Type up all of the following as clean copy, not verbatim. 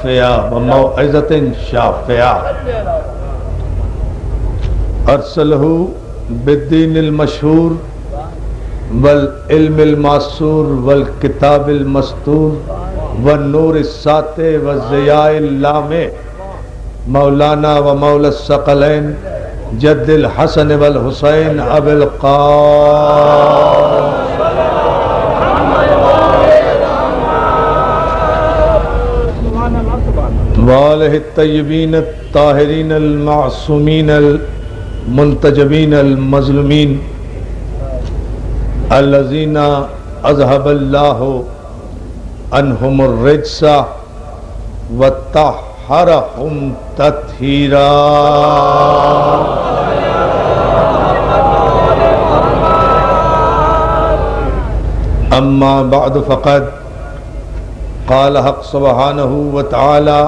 وافیہ وموعظۃ Shafia Ursula بالدین المشہور والعلم المعصور والکتاب المستور والنور الساطع والضیاء اللامع مولانا و مولا الثقلین جد الحسن والحسین ابی القاسم وآلہ الطیبین الطاہرین المعصومین المنتجبین المظلومین الذین اذهب اللہ عنہم الرجس وطہرہم تطہیرا اما بعد فقد قال حق سبحانہ وتعالی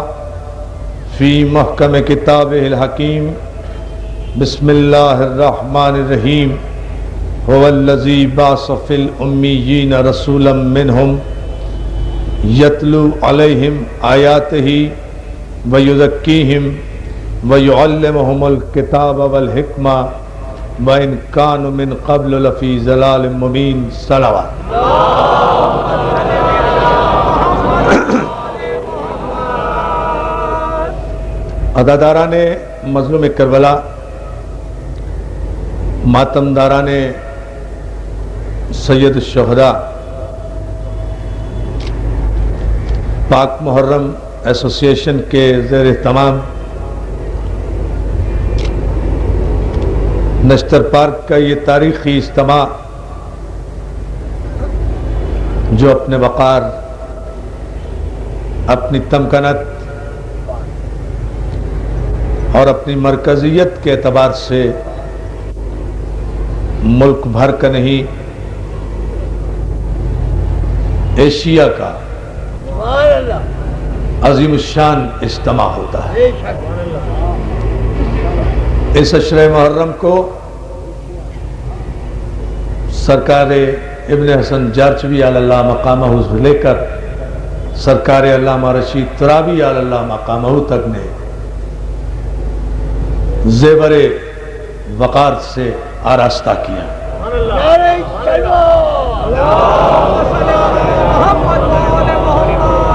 فی محکم کتابہ الحکیم بسم اللہ الرحمن الرحیم هو الذی بعث فی الامیین رسولا منہم یتلو علیہم آیاتہ ویزکیہم ویعلمہم الکتاب والحکمہ وإن كانوا من قبل لفی ضلال مبین صلوات عزاداران مظلوم کربلا، ماتمداران سید الشہداء، پاک محرم ایسوسی ایشن کے زیر اہتمام نشتر پارک کا یہ تاریخی اجتماع جو اپنے وقار، اپنی تمکنت اور اپنی مرکزیت کے اعتبار سے ملک بھر کا نہیں، ایشیا کا عظیم الشان اجتماع ہوتا ہے۔ اس عشرہ محرم کو سرکار ابن حسن جارچوی علی اللہ مقامہ سے لے کر سرکار علامہ رشید ترابی علی اللہ مقامہ تک نے زیور وقار سے آراستہ کیا۔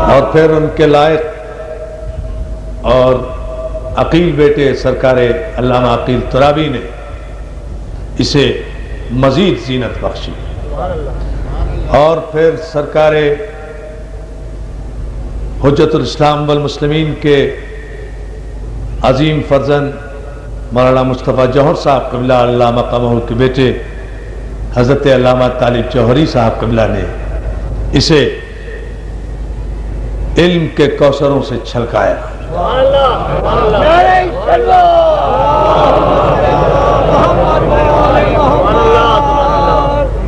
اور پھر ان کے لائق اور عقیل بیٹے سرکار علامہ عقیل ترابی نے اسے مزید زینت بخشی، اور پھر سرکار حجت الاسلام والمسلمین کے عظیم فرزند مولانا مصطفیٰ جوہر صاحب قبلہ اللہ مقامہ کے بیٹے حضرت علامہ طالب جوہری صاحب قبلہ نے اسے علم کے کوثروں سے چھلکایا۔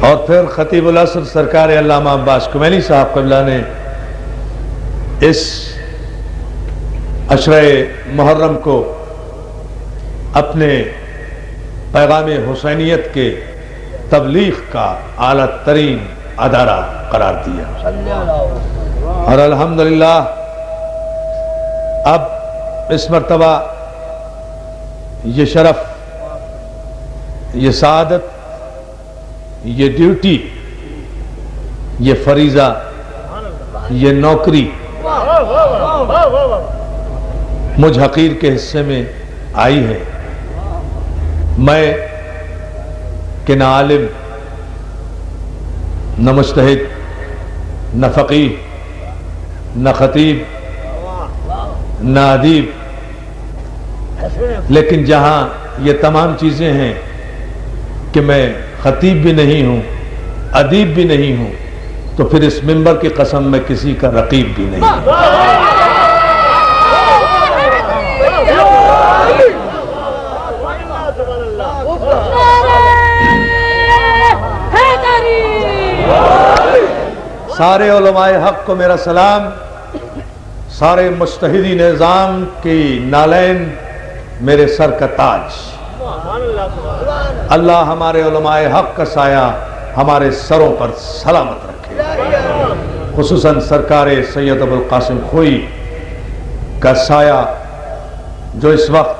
اور پھر خطیب العصر سرکار علامہ عباس کمینی صاحب قبلہ نے اس عشرہ محرم کو اپنے پیغام حسینیت کے تبلیغ کا اعلیٰ ترین ادارہ قرار دیا، اور الحمدللہ اب اس مرتبہ یہ شرف، یہ سعادت، یہ ڈیوٹی، یہ فریضہ، یہ نوکری مجھ حقیر کے حصے میں آئی ہے۔ میں کہ نہ عالم، نہ مجتہد، نہ فقیہ، نہ خطیب، نہ ادیب، لیکن جہاں یہ تمام چیزیں ہیں کہ میں خطیب بھی نہیں ہوں، ادیب بھی نہیں ہوں، تو پھر اس منبر کی قسم میں کسی کا رقیب بھی نہیں ہوں۔ سارے علماء حق کو میرا سلام، سارے مجتہدی نظام کی نالین میرے سر کا تاج۔ اللہ ہمارے علماء حق کا سایہ ہمارے سروں پر سلامت رکھے، خصوصاً سرکار سید ابوالقاسم خوئی کا سایہ جو اس وقت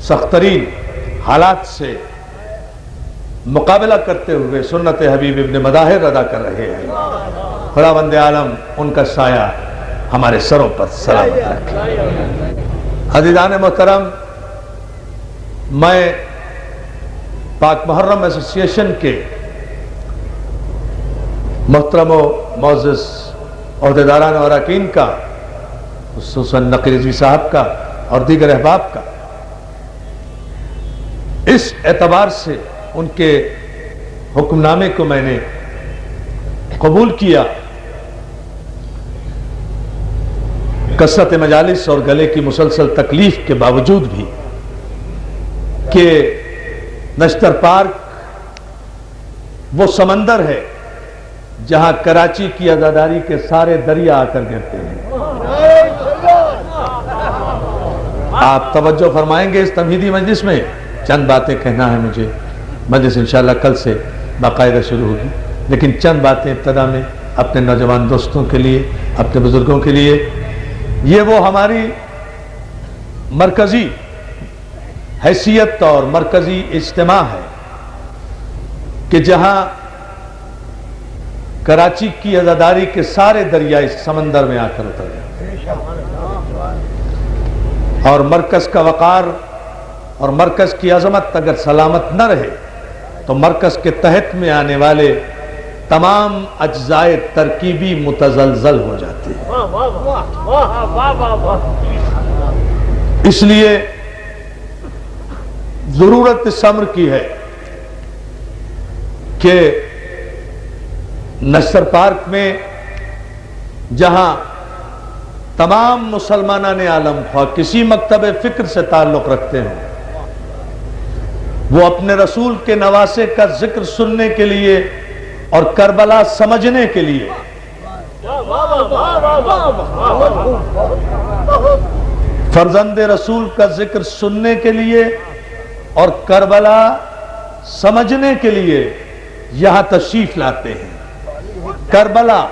سخت ترین حالات سے مقابلہ کرتے ہوئے سنت حبیب ابن مظاہر ادا کر رہے ہیں، خداوند عالم ان کا سایہ ہمارے سروں پر سلامت رکھے۔ عزیزان محترم، میں پاک محرم ایسوسی ایشن کے محترم و معزز عہدیداران اور اراکین کا، خصوصاً نقی رضوی صاحب کا اور دیگر احباب کا، اس اعتبار سے ان کے حکم نامے کو میں نے قبول کیا، کثرت مجالس اور گلے کی مسلسل تکلیف کے باوجود بھی، کہ نشتر پارک وہ سمندر ہے جہاں کراچی کی آزاداری کے سارے دریا آ کر گرتے ہیں۔ آپ توجہ فرمائیں گے اس تمہیدی مجلس میں؟ چند باتیں کہنا ہے مجھے، مجلس انشاءاللہ کل سے باقاعدہ شروع ہوگی، لیکن چند باتیں ابتدا میں اپنے نوجوان دوستوں کے لیے، اپنے بزرگوں کے لیے۔ یہ وہ ہماری مرکزی حیثیت اور مرکزی اجتماع ہے کہ جہاں کراچی کی آزاداری کے سارے دریا اس سمندر میں آ کر اتر گئے، اور مرکز کا وقار اور مرکز کی عظمت اگر سلامت نہ رہے تو مرکز کے تحت میں آنے والے تمام اجزائے ترکیبی متزلزل ہو جاتے ہیں۔ اس لیے ضرورت اس امر کی ہے کہ نشتر پارک میں جہاں تمام مسلمانان عالم خواہ کسی مکتب فکر سے تعلق رکھتے ہیں، وہ اپنے رسول کے نواسے کا ذکر سننے کے لیے اور کربلا سمجھنے کے لیے فرزند رسول کا ذکر سننے کے لیے اور کربلا سمجھنے کے لیے یہاں تشریف لاتے ہیں۔ کربلا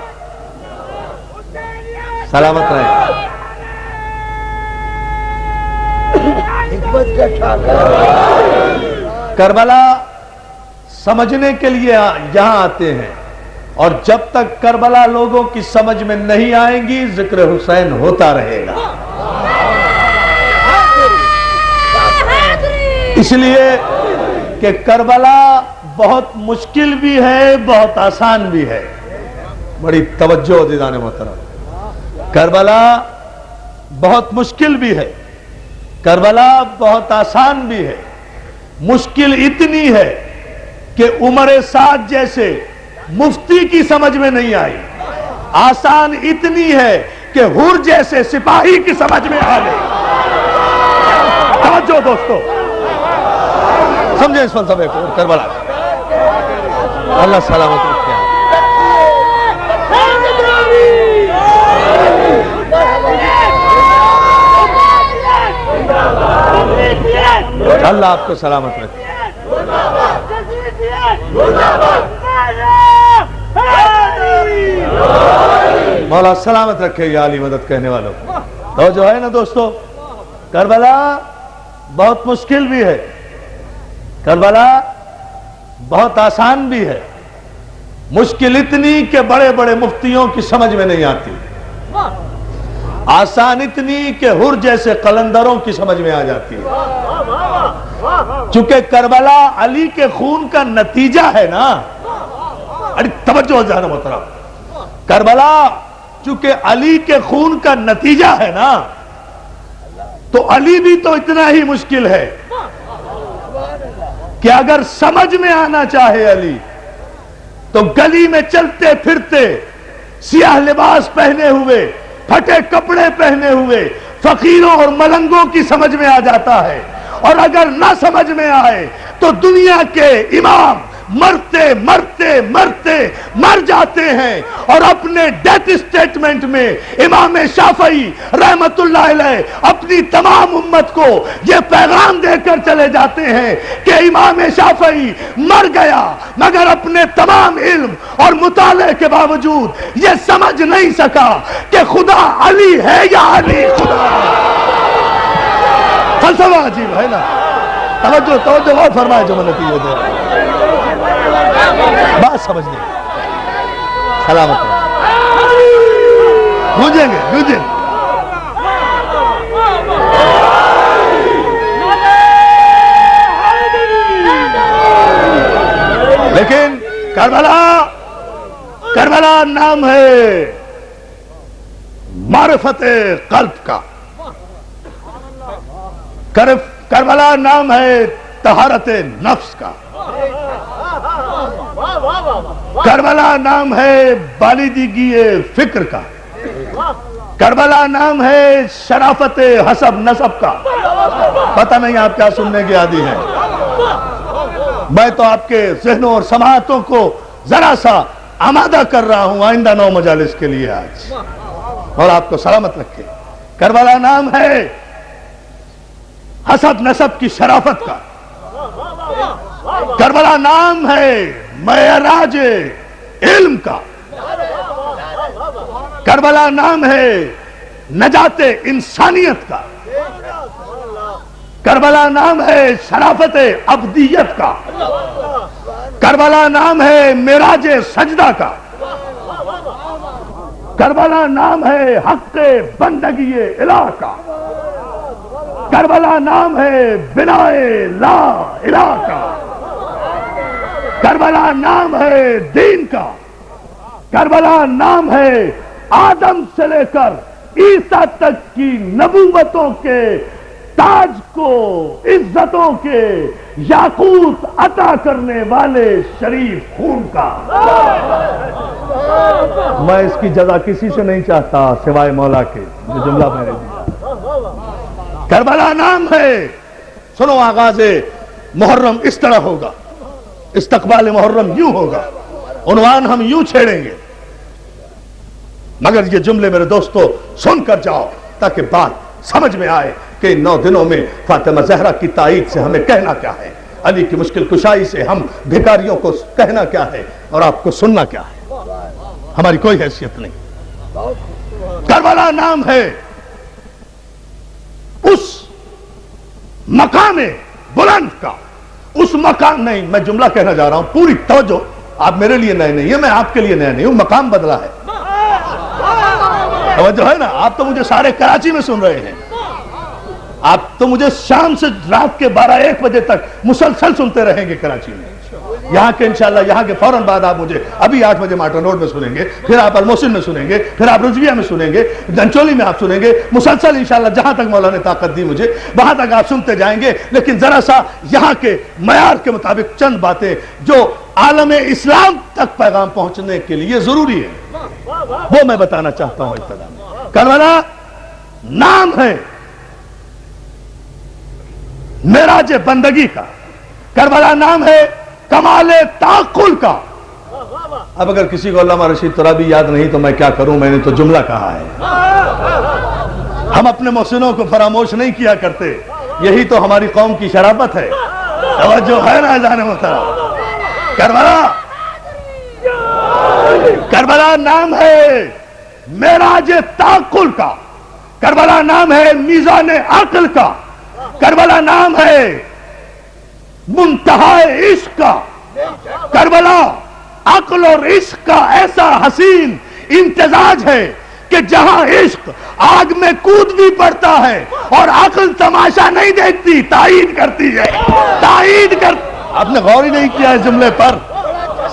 سلامت رہے، کربلا سمجھنے کے لیے یہاں آتے ہیں، اور جب تک کربلا لوگوں کی سمجھ میں نہیں آئیں گی ذکر حسین ہوتا رہے گا۔ اس لیے کہ کربلا بہت مشکل بھی ہے، بہت آسان بھی ہے۔ بڑی توجہ عزیزان محترم، کربلا بہت مشکل بھی ہے، کربلا بہت آسان بھی ہے۔ مشکل اتنی ہے کہ عمر سعد جیسے مفتی کی سمجھ میں نہیں آئی، آسان اتنی ہے کہ حر جیسے سپاہی کی سمجھ میں آ گئی۔ توجہ دوستو، سمجھیں اس فلسفے کو کربلا۔ اللہ سلامت رکھے۔ اللہ آپ کو سلامت رکھے۔ مولا سلامت رکھے یا علی مدد کہنے والوں۔ تو جو ہے نا دوستو، کربلا بہت مشکل بھی ہے، کربلا بہت آسان بھی ہے۔ مشکل اتنی کہ بڑے بڑے مفتیوں کی سمجھ میں نہیں آتی، آسان اتنی کہ حر جیسے قلندروں کی سمجھ میں آ جاتی ہے۔ چونکہ کربلا علی کے خون کا نتیجہ ہے نا، توجہ ذہن محترم، کربلا چونکہ علی کے خون کا نتیجہ ہے نا، تو علی بھی تو اتنا ہی مشکل ہے کہ اگر سمجھ میں آنا چاہے علی تو گلی میں چلتے پھرتے سیاہ لباس پہنے ہوئے، پھٹے کپڑے پہنے ہوئے فقیروں اور ملنگوں کی سمجھ میں آ جاتا ہے، اور اگر نہ سمجھ میں آئے تو دنیا کے امام مرتے مرتے مرتے مر جاتے ہیں، اور اپنے ڈیتھ اسٹیٹمنٹ میں امام شافعی رحمت اللہ علیہ اپنی تمام امت کو یہ پیغام دے کر چلے جاتے ہیں کہ امام شافعی مر گیا مگر اپنے تمام علم اور مطالعے کے باوجود یہ سمجھ نہیں سکا کہ خدا علی ہے یا علی خدا ہے۔ فلسفہ عجیب ہے نا، توجہ غور فرمائے جو میں نتیجے دے رہا ہوں، بات سمجھ لیں، سلامت گونجیں گے۔ لیکن کربلا نام ہے معرفت قلب کا، کربلا نام ہے طہارت نفس کا، کربلا نام ہے بالیدگی فکر کا، کربلا نام ہے شرافت حسب نسب کا۔ پتہ نہیں آپ کیا سننے کے عادی ہیں، میں تو آپ کے ذہنوں اور سماعتوں کو ذرا سا آمادہ کر رہا ہوں آئندہ 9 مجالس کے لیے آج، اور آپ کو سلامت رکھے۔ کربلا نام ہے حسب نسب کی شرافت کا، کربلا نام ہے معراج علم کا، کربلا نام ہے نجات انسانیت کا، کربلا نام ہے شرافت ابدیت کا، کربلا نام ہے معراج سجدہ کا، کربلا نام ہے حق بندگی الہ کا، کربلا نام ہے بنائے لا الہ کا، کربلا نام ہے دین کا، کربلا نام ہے آدم سے لے کر عیسیٰ تک کی نبوتوں کے تاج کو عزتوں کے یاقوت عطا کرنے والے شریف خون کا۔ میں اس کی جزا کسی سے نہیں چاہتا سوائے مولا کے، جو جملہ میں نے دیا۔ کربلا نام ہے، سنو آغاز محرم اس طرح ہوگا، استقبال محرم یوں ہوگا، عنوان ہم یوں چھیڑیں گے، مگر یہ جملے میرے دوستو سن کر جاؤ تاکہ بات سمجھ میں آئے کہ 9 دنوں میں فاطمہ زہرا کی تائید سے ہمیں کہنا کیا ہے، علی کی مشکل کشائی سے ہم بھکاریوں کو کہنا کیا ہے، اور آپ کو سننا کیا ہے۔ ہماری کوئی حیثیت نہیں۔ کربلا نام ہے اس مقام بلند کا، اس مقام نہیں، میں جملہ کہنا جا رہا ہوں، پوری توجہ، آپ میرے لیے نئے نہیں ہے، میں آپ کے لیے نیا نہیں ہوں، مقام بدلا ہے، توجہ ہے نا۔ آپ تو مجھے سارے کراچی میں سن رہے ہیں، آپ تو مجھے شام سے رات کے 12-1 بجے تک مسلسل سنتے رہیں گے کراچی میں، یہاں کے انشاءاللہ یہاں کے فوراً بعد آپ مجھے ابھی 8 بجے مارٹن روڈ میں سنیں گے، پھر آپ الموسن میں سنیں گے، پھر آپ رضویہ میں سنیں گے، دنچولی میں آپ سنیں گے، مسلسل انشاءاللہ جہاں تک مولا نے طاقت دی مجھے وہاں تک آپ سنتے جائیں گے۔ لیکن ذرا سا یہاں کے معیار کے مطابق چند باتیں جو عالم اسلام تک پیغام پہنچنے کے لیے ضروری ہے وہ میں بتانا چاہتا ہوں ابتدا میں۔ کربلا نام ہے معراج بندگی کا، کربلا نام ہے کمال تعقل کا۔ اب اگر کسی کو علامہ رشید ترابی یاد نہیں تو میں کیا کروں، میں نے تو جملہ کہا ہے۔ ہم اپنے محسنوں کو فراموش نہیں کیا کرتے، یہی تو ہماری قوم کی شرافت ہے۔ توجہ ہے نا جانے محترم۔ کربلا نام ہے معراج تعقل کا، کربلا نام ہے میزان عقل کا، کربلا نام ہے منتہا عشق کا، کربلا عقل اور عشق کا ایسا حسین امتزاج ہے کہ جہاں عشق آگ میں کود بھی پڑتا ہے اور عقل تماشا نہیں دیکھتی، تائید کرتی ہے، تائید کر۔ آپ نے غور ہی نہیں کیا اس جملے پر،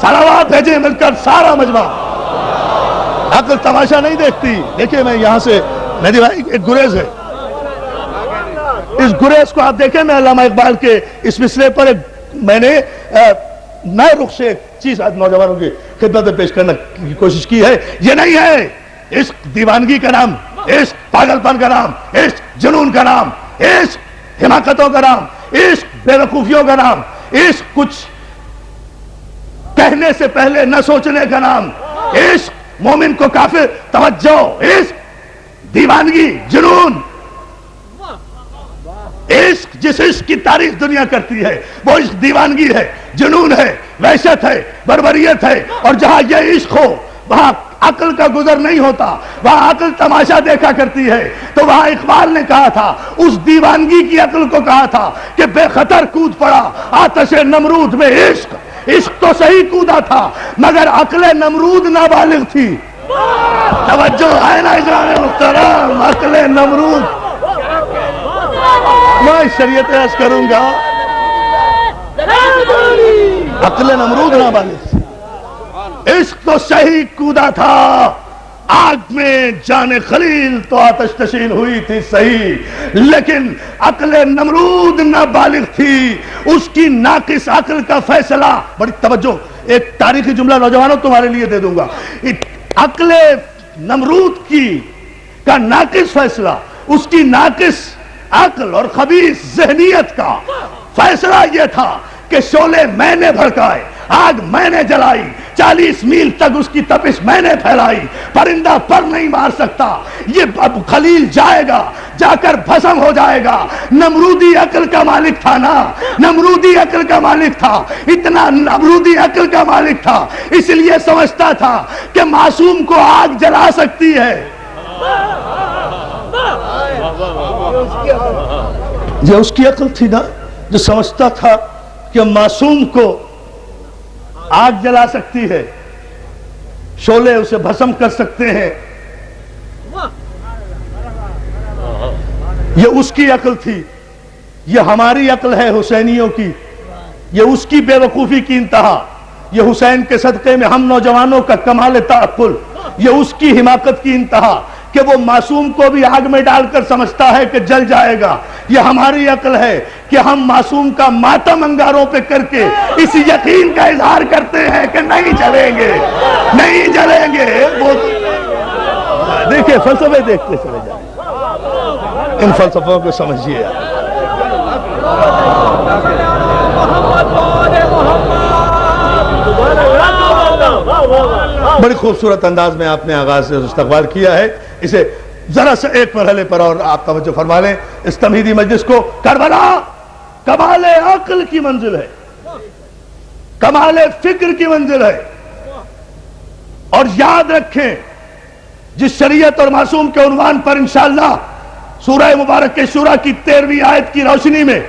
صلوات بھیجیں مل کر سارا مجمع، عقل تماشا نہیں دیکھتی۔ دیکھیں میں یہاں سے مہدی بھائی ایک گریز ہے، اس گریز کو آپ دیکھیں، میں علامہ اقبال کے اس مصرے پر میں نے نئے رخ سے ایک چیز نوجوانوں کی خدمت میں پیش کرنے کی کوشش کی ہے۔ یہ نہیں ہے عشق دیوانگی کا نام، عشق پاگل پن کا نام، عشق جنون کا نام، عشق حماقتوں کا نام، عشق بے وقوفیوں کا نام، عشق کچھ کہنے سے پہلے نہ سوچنے کا نام عشق مومن کو کافر. توجہ، عشق، دیوانگی، جنون. عشق، جس عشق کی تعریف دنیا کرتی ہے وہ عشق دیوانگی ہے، جنون ہے، وحشت ہے، بربریت ہے. اور جہاں یہ عشق ہو وہاں عقل کا گزر نہیں ہوتا، وہاں عقل تماشا دیکھا کرتی ہے. تو وہاں اقبال نے کہا تھا، اس دیوانگی کی عقل کو کہا تھا کہ بے خطر کود پڑا آتش نمرود میں عشق. عشق تو صحیح کودا تھا مگر عقل نمرود نابالغ تھی. توجہ ہے نا اجرام محترم، عقل نمرود. میں شریعت عرض کروں گا، عقل نمرود نابالغ تھی. عشق تو صحیح کودا تھا، آگ میں جان خلیل تو آتش تشین ہوئی تھی صحیح، لیکن عقل نمرود نابالغ تھی. اس کی ناقص عقل کا فیصلہ، بڑی توجہ، ایک تاریخی جملہ نوجوانوں تمہارے لیے دے دوں گا. عقل نمرود کا ناقص فیصلہ، اس کی ناقص عقل اور خبیث ذہنیت کا فیصلہ یہ تھا کہ شعلے میں نے بھڑکائے، آگ میں نے جلائی، 40 میل تک اس کی تپش میں نے پھیلائی، پرندہ پر نہیں مار سکتا. یہ اب خلیل جائے گا، جا کر بھسم ہو جائے گا. نمرودی عقل کا مالک تھا نا، نمرودی عقل کا مالک تھا، اتنا نمرودی عقل کا مالک تھا، اس لیے سمجھتا تھا کہ معصوم کو آگ جلا سکتی ہے. یہ اس کی عقل تھی نا، جو سمجھتا تھا کہ معصوم کو آگ جلا سکتی ہے، شعلے اسے بھسم کر سکتے ہیں. یہ اس کی عقل تھی. یہ ہماری عقل ہے حسینیوں کی، یہ اس کی بے وقوفی کی انتہا. یہ حسین کے صدقے میں ہم نوجوانوں کا کمال تعقل، یہ اس کی حماقت کی انتہا کہ وہ معصوم کو بھی آگ میں ڈال کر سمجھتا ہے کہ جل جائے گا. یہ ہماری عقل ہے کہ ہم معصوم کا ماتم انگاروں پہ کر کے اس یقین کا اظہار کرتے ہیں کہ نہیں جلیں گے، نہیں جلیں گے. وہ دیکھیں فلسفے دیکھتے چلے جائیں، ان فلسفوں کو سمجھیے. بڑی خوبصورت انداز میں آپ نے آغاز سے استقبال کیا ہے. اسے ذرا سے ایک مرحلے پر اور آپ توجہ فرما لیں. اس تمہیدی مجلس کو کربلا کمال عقل کی منزل ہے، کمال فکر کی منزل ہے. اور یاد رکھیں، جس شریعت اور معصوم کے عنوان پر انشاءاللہ سورہ مبارک کے شورا کی 13ویں آیت کی روشنی میں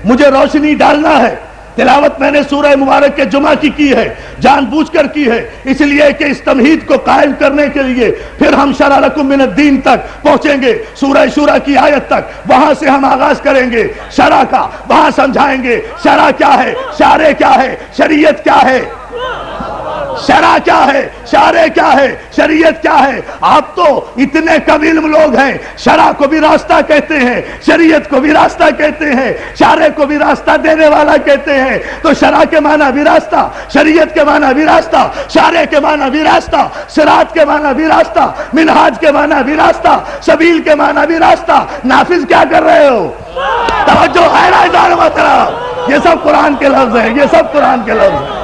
مجھے روشنی ڈالنا ہے. تلاوت میں نے سورہ مبارک کے جمعہ کی ہے، جان بوجھ کر کی ہے، اس لیے کہ اس تمہید کو قائم کرنے کے لیے پھر ہم شرع لکم من الدین تک پہنچیں گے، سورہ شورا کی آیت تک. وہاں سے ہم آغاز کریں گے شرع کا، وہاں سمجھائیں گے شرع کیا ہے، شارع کیا ہے، شریعت کیا ہے، شرع کیا ہے، شارع کیا ہے، شریعت کیا ہے. آپ تو اتنے کم علم لوگ ہیں، شرع کو بھی راستہ کہتے ہیں، شریعت کو بھی راستہ کہتے ہیں، شارع کو بھی راستہ دینے والا کہتے ہیں. تو شرع کے معنی بھی راستہ، شریعت کے معنی بھی راستہ، شارع کے معنی بھی راستہ، صراط کے معنی بھی راستہ، منہاج کے معنی بھی راستہ، سبیل کے معنی بھی راستہ. نافذ کیا کر رہے ہو؟ توجہ ہے نا ادارہ محترم، یہ سب قرآن کے لفظ ہیں، یہ سب قرآن کے لفظ ہیں.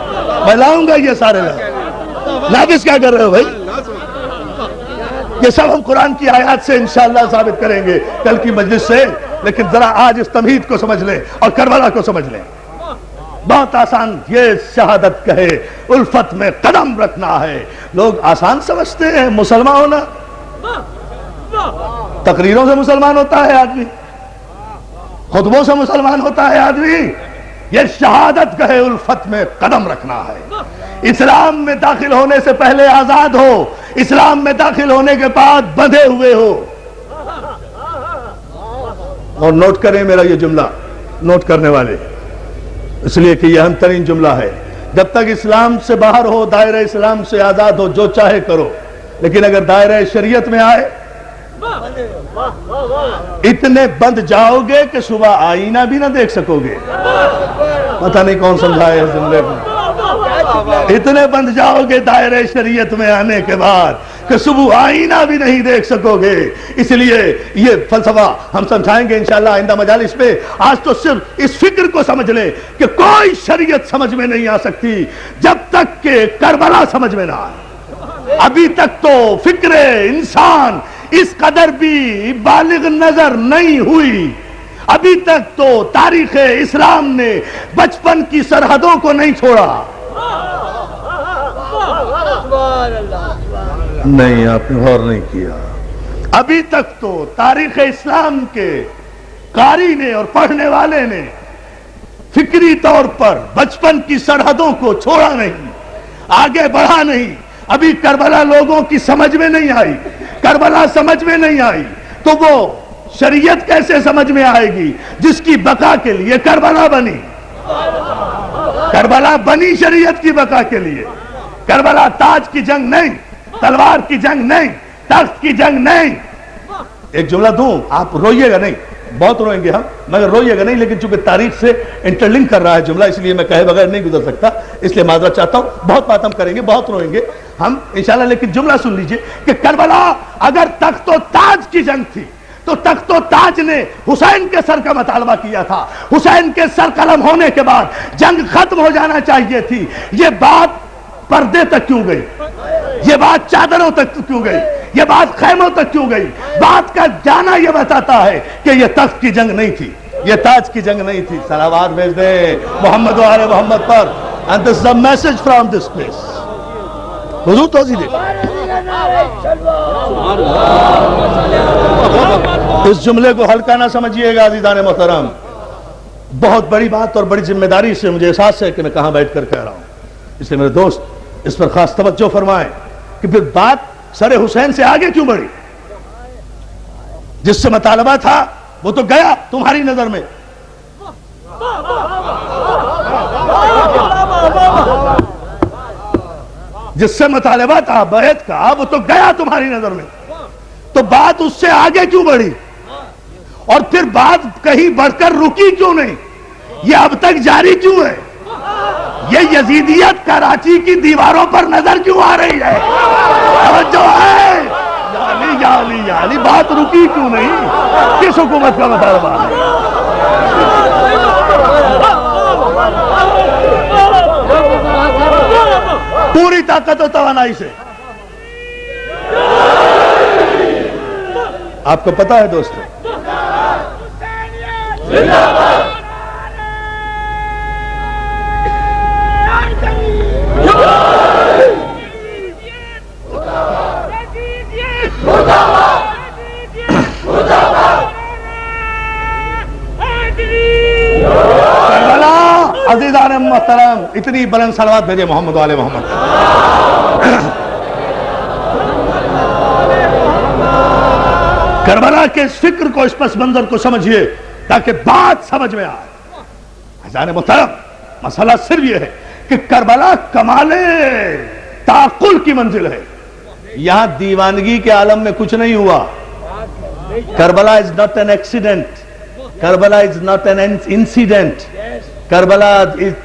میں لاؤں گا یہ سارے لفظ. نافذ کیا کر رہے ہو بھائی؟ یہ سب ہم قرآن کی آیات سے انشاءاللہ ثابت کریں گے کل کی مجلس سے. لیکن ذرا آج اس تمہید کو سمجھ لیں اور کربلا کو سمجھ لیں. بہت آسان یہ شہادت کہے الفت میں قدم رکھنا ہے. لوگ آسان سمجھتے ہیں مسلمان ہونا. تقریروں سے مسلمان ہوتا ہے آدمی، خطبوں سے مسلمان ہوتا ہے آدمی. یہ شہادت کہے الفت میں قدم رکھنا ہے. اسلام میں داخل ہونے سے پہلے آزاد ہو، اسلام میں داخل ہونے کے بعد بندھے ہوئے ہو. اور نوٹ کریں میرا یہ جملہ، نوٹ کرنے والے، اس لیے کہ یہ اہم ترین جملہ ہے. جب تک اسلام سے باہر ہو، دائرہ اسلام سے آزاد ہو، جو چاہے کرو. لیکن اگر دائرہ شریعت میں آئے اتنے بند جاؤ گے کہ صبح آئینہ بھی نہ دیکھ سکو گے. پتہ نہیں کون سمجھائے اس جملے کو. اتنے بند جاؤ گے دائرہ شریعت میں آنے کے بعد کہ صبح آئینہ بھی نہیں دیکھ سکو گے. اس لیے یہ فلسفہ ہم سمجھائیں گے انشاءاللہ آئندہ مجالس پہ. آج تو صرف اس فکر کو سمجھ لیں کہ کوئی شریعت سمجھ میں نہیں آ سکتی جب تک کہ کربلا سمجھ میں نہ آئے. ابھی تک تو فکر انسان اس قدر بھی بالغ نظر نہیں ہوئی. ابھی تک تو تاریخ اسلام نے بچپن کی سرحدوں کو نہیں چھوڑا. نہیں، آپ نے غور نہیں کیا. ابھی تک تو تاریخ اسلام کے قاری نے اور پڑھنے والے نے فکری طور پر بچپن کی سرحدوں کو چھوڑا نہیں، آگے بڑھا نہیں. ابھی کربلا لوگوں کی سمجھ میں نہیں آئی. کربلا سمجھ میں نہیں آئی تو وہ شریعت کیسے سمجھ میں آئے گی جس کی بقا کے لیے کربلا بنی. کربلا بنی شریعت کی بقا کے لیے. کربلا تاج کی جنگ نہیں، تلوار کی جنگ نہیں، تخت کی جنگ نہیں. ایک جملہ دوں، آپ روئیے گا نہیں، بہت روئیں گے ہم مگر روئیے گا نہیں، لیکن چونکہ تاریخ سے انٹرلنک کر رہا ہے جملہ اس لیے میں کہے بغیر نہیں گزر سکتا، اس لیے معذرت چاہتا ہوں. بہت بات ہم کریں گے، بہت روئیں گے ہم انشاءاللہ، لیکن جملہ سن لیجئے کہ کربلا اگر تخت و تاج کی جنگ تھی تو تخت و تاج نے حسین کے سر کا مطالبہ کیا تھا. حسین کے سر قلم ہونے کے بعد جنگ ختم ہو جانا چاہیے تھی. یہ بات پردے تک کیوں گئی؟ یہ بات چادروں تک کیوں گئی؟ یہ بات خیموں تک کیوں گئی؟ بات کا جانا یہ بتاتا ہے کہ یہ تخت کی جنگ نہیں تھی، یہ تاج کی جنگ نہیں تھی. صلوات بھیج دیں محمد و آل محمد پر. And this is a message from this place. حضور توضیح دے. اس جملے کو ہلکا نہ سمجھیے گا عزیزان محترم. بہت بڑی بات اور بڑی ذمہ داری سے مجھے احساس ہے کہ میں کہاں بیٹھ کر کہہ رہا ہوں. اس لیے میرے دوست اس پر خاص توجہ فرمائیں کہ پھر بات سر حسین سے آگے کیوں بڑھی؟ جس سے مطالبہ تھا وہ تو گیا تمہاری نظر میں. جس سے مطالبہ تھا بیعت کا وہ تو گیا تمہاری نظر میں. تو بات اس سے آگے کیوں بڑھی؟ اور پھر بات کہیں بڑھ کر رکی کیوں نہیں؟ یہ اب تک جاری کیوں ہے؟ یہ یزیدیت کراچی کی دیواروں پر نظر کیوں آ رہی ہے؟ توجہ ہے؟ یعنی بات رکی کیوں نہیں؟ کس حکومت کا مطالبہ ہے؟ پوری طاقت و توانائی سے. آپ کو پتا ہے دوستو، عزیزان محترم اتنی بلند صلوات بھیجے محمد و آل محمد. کربلا کے اس فکر کو، اس پس منظر کو سمجھیے تاکہ بات سمجھ میں آئے. عزیزان محترم مسئلہ صرف یہ ہے کہ کربلا کمال تعقل کی منزل ہے. یہاں دیوانگی کے عالم میں کچھ نہیں ہوا. Karbala is not an accident, Karbala is not an incident. Karbala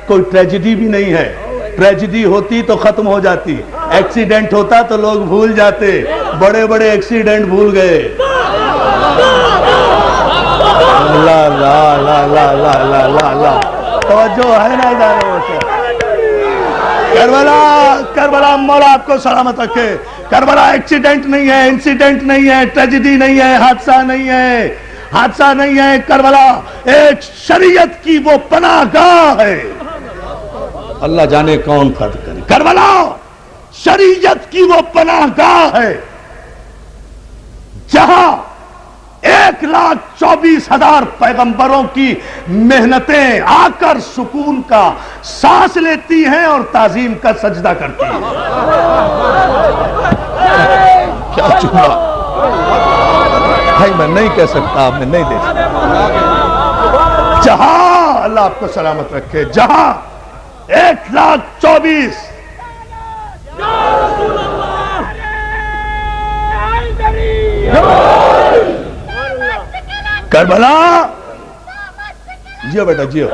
کوئی ٹریجڈی بھی نہیں ہے. ٹریجڈی ہوتی تو ختم ہو جاتی، ایکسیڈنٹ ہوتا تو لوگ بھول جاتے. بڑے بڑے ایکسیڈنٹ بھول گئے. لا لا لا لا لا لا لا لا توجہ ہے نا ادارے. کربلا مولا آپ کو سلامت رکھے. کربلا ایکسیڈنٹ نہیں ہے، انسیڈنٹ نہیں ہے، ٹریجڈی نہیں ہے، حادثہ نہیں ہے. حادثہ نہیں ہے. کربلا ایک شریعت کی وہ پناہ گاہ ہے. اللہ جانے کون فرد کرے. کربلا شریعت کی وہ پناہ گاہ ہے جہاں 1,24,000 پیغمبروں کی محنتیں آ کر سکون کا سانس لیتی ہیں اور تعظیم کا سجدہ کرتی ہیں. کیا جملہ بھائی، میں نہیں کہہ سکتا، میں نہیں دے سکتا. جہاں اللہ آپ کو سلامت رکھے، جہاں 1,24,000 کربلا. جیو بیٹا جیو.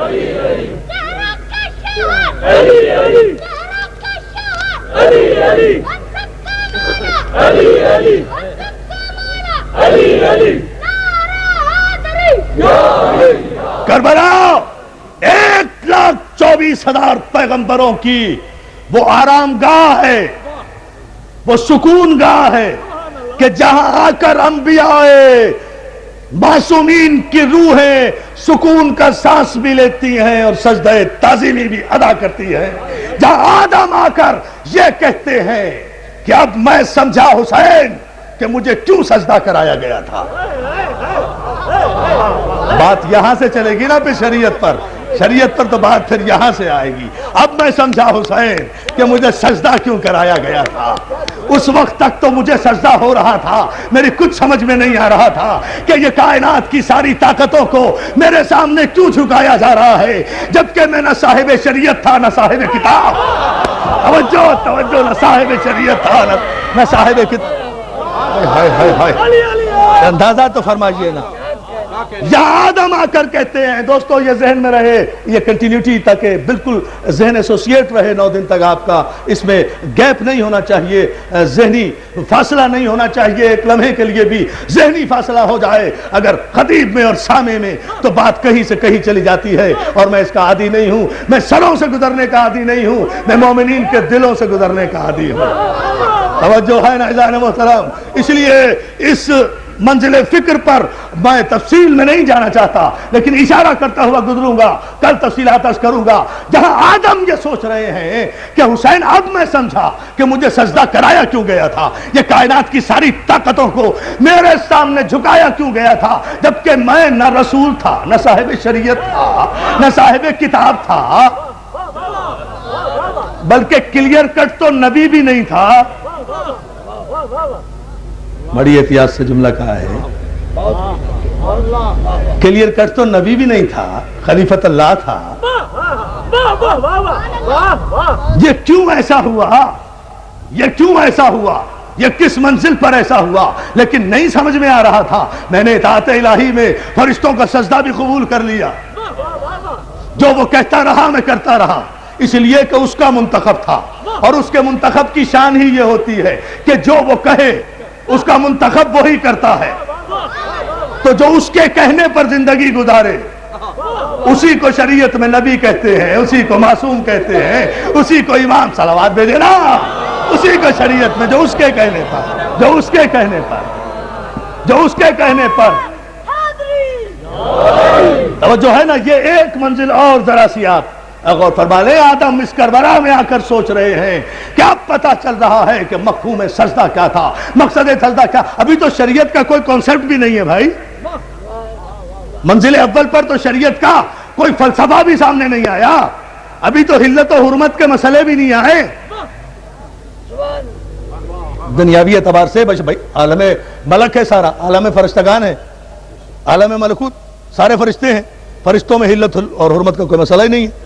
کربلا 1,24,000 پیغمبروں کی وہ آرام گاہ ہے، وہ سکون گاہ ہے کہ جہاں آ کر انبیاء معصومین کی روحیں سکون کا سانس بھی لیتی ہیں اور سجدہ تعظیمی بھی ادا کرتی ہیں، جہاں آدم آ کر یہ کہتے ہیں کہ اب میں سمجھا حسین کہ مجھے کیوں سجدہ کرایا گیا تھا۔ بات یہاں سے چلے گی نا پھر شریعت پر، شریعت پر تو بات پھر یہاں سے آئے گی۔ اب میں سمجھا حسین کہ مجھے سجدہ کیوں کرایا گیا تھا۔ اس وقت تک تو مجھے سجدہ ہو رہا تھا، میری کچھ سمجھ میں نہیں آ رہا تھا کہ یہ کائنات کی ساری طاقتوں کو میرے سامنے کیوں جھکایا جا رہا ہے، جبکہ میں نہ صاحب شریعت تھا نہ صاحب کتاب۔ توجہ توجہ، نہ صاحب شریعت تھا نہ صاحب کتاب۔ اندازہ تو فرمائیے نا، یہاں آدم آ کر کہتے ہیں، دوستو یہ ذہن میں رہے، یہ کنٹینیوٹی تک بالکل ذہن ایسوسیٹ رہے 9 دن تک آپ کا، اس میں گیپ نہیں ہونا چاہیے، ذہنی فاصلہ نہیں ہونا چاہیے، ایک لمحے کے لیے بھی ذہنی فاصلہ ہو جائے اگر خطیب میں اور سامع میں تو بات کہیں سے کہیں چلی جاتی ہے، اور میں اس کا عادی نہیں ہوں، میں سروں سے گزرنے کا عادی نہیں ہوں، میں مومنین کے دلوں سے گزرنے کا عادی ہوں۔ توجہ ہے نا عزیزان محترم؟ اس لیے اس منزل فکر پر میں تفصیل میں نہیں جانا چاہتا، لیکن اشارہ کرتا ہوا گزروں گا، کل تفصیلات عرض کروں گا۔ جہاں آدم یہ سوچ رہے ہیں کہ حسین اب میں سمجھا کہ مجھے سجدہ کرایا کیوں گیا تھا، یہ کائنات کی ساری طاقتوں کو میرے سامنے جھکایا کیوں گیا تھا، جبکہ میں نہ رسول تھا نہ صاحب شریعت تھا نہ صاحب کتاب تھا، بلکہ کلیئر کٹ تو نبی بھی نہیں تھا۔ بڑی احتیاط سے جملہ کہا ہے، کلیئر کٹ تو نبی بھی نہیں تھا، خلیفۃ اللہ تھا۔ یہ کیوں ایسا ہوا، یہ کیوں ایسا ہوا، یہ کس منزل پر ایسا ہوا، لیکن نہیں سمجھ میں آ رہا تھا۔ میں نے اطاعت الہی میں فرشتوں کا سجدہ بھی قبول کر لیا، جو وہ کہتا رہا میں کرتا رہا، اس لیے کہ اس کا منتخب تھا، اور اس کے منتخب کی شان ہی یہ ہوتی ہے کہ جو وہ کہے اس کا منتخب وہی کرتا ہے، تو جو اس کے کہنے پر زندگی گزارے اسی کو شریعت میں نبی کہتے ہیں، اسی کو معصوم کہتے ہیں، اسی کو امام صلوات بھیجے نا، اسی کو شریعت میں جو اس کے کہنے پر، جو اس کے کہنے پر، جو اس کے کہنے پر۔ توجہ ہے نا؟ یہ ایک منزل اور ذرا سی آپ غور فرما لیں۔ آدم اس کربلا میں آ کر سوچ رہے ہیں کہ اب پتہ چل رہا ہے کہ مفہوم سجدہ کیا تھا، مقصد سجدہ کیا۔ ابھی تو شریعت کا کوئی کانسیپٹ بھی نہیں ہے بھائی، منزل اول پر تو شریعت کا کوئی فلسفہ بھی سامنے نہیں آیا، ابھی تو حلت و حرمت کے مسئلے بھی نہیں آئے۔ دنیاوی اعتبار سے بھائی عالم ملک ہے، سارا عالم فرشتگان ہے، عالم ملکوت سارے فرشتے ہیں، فرشتوں میں حلت اور حرمت کا کوئی مسئلہ ہی نہیں ہے۔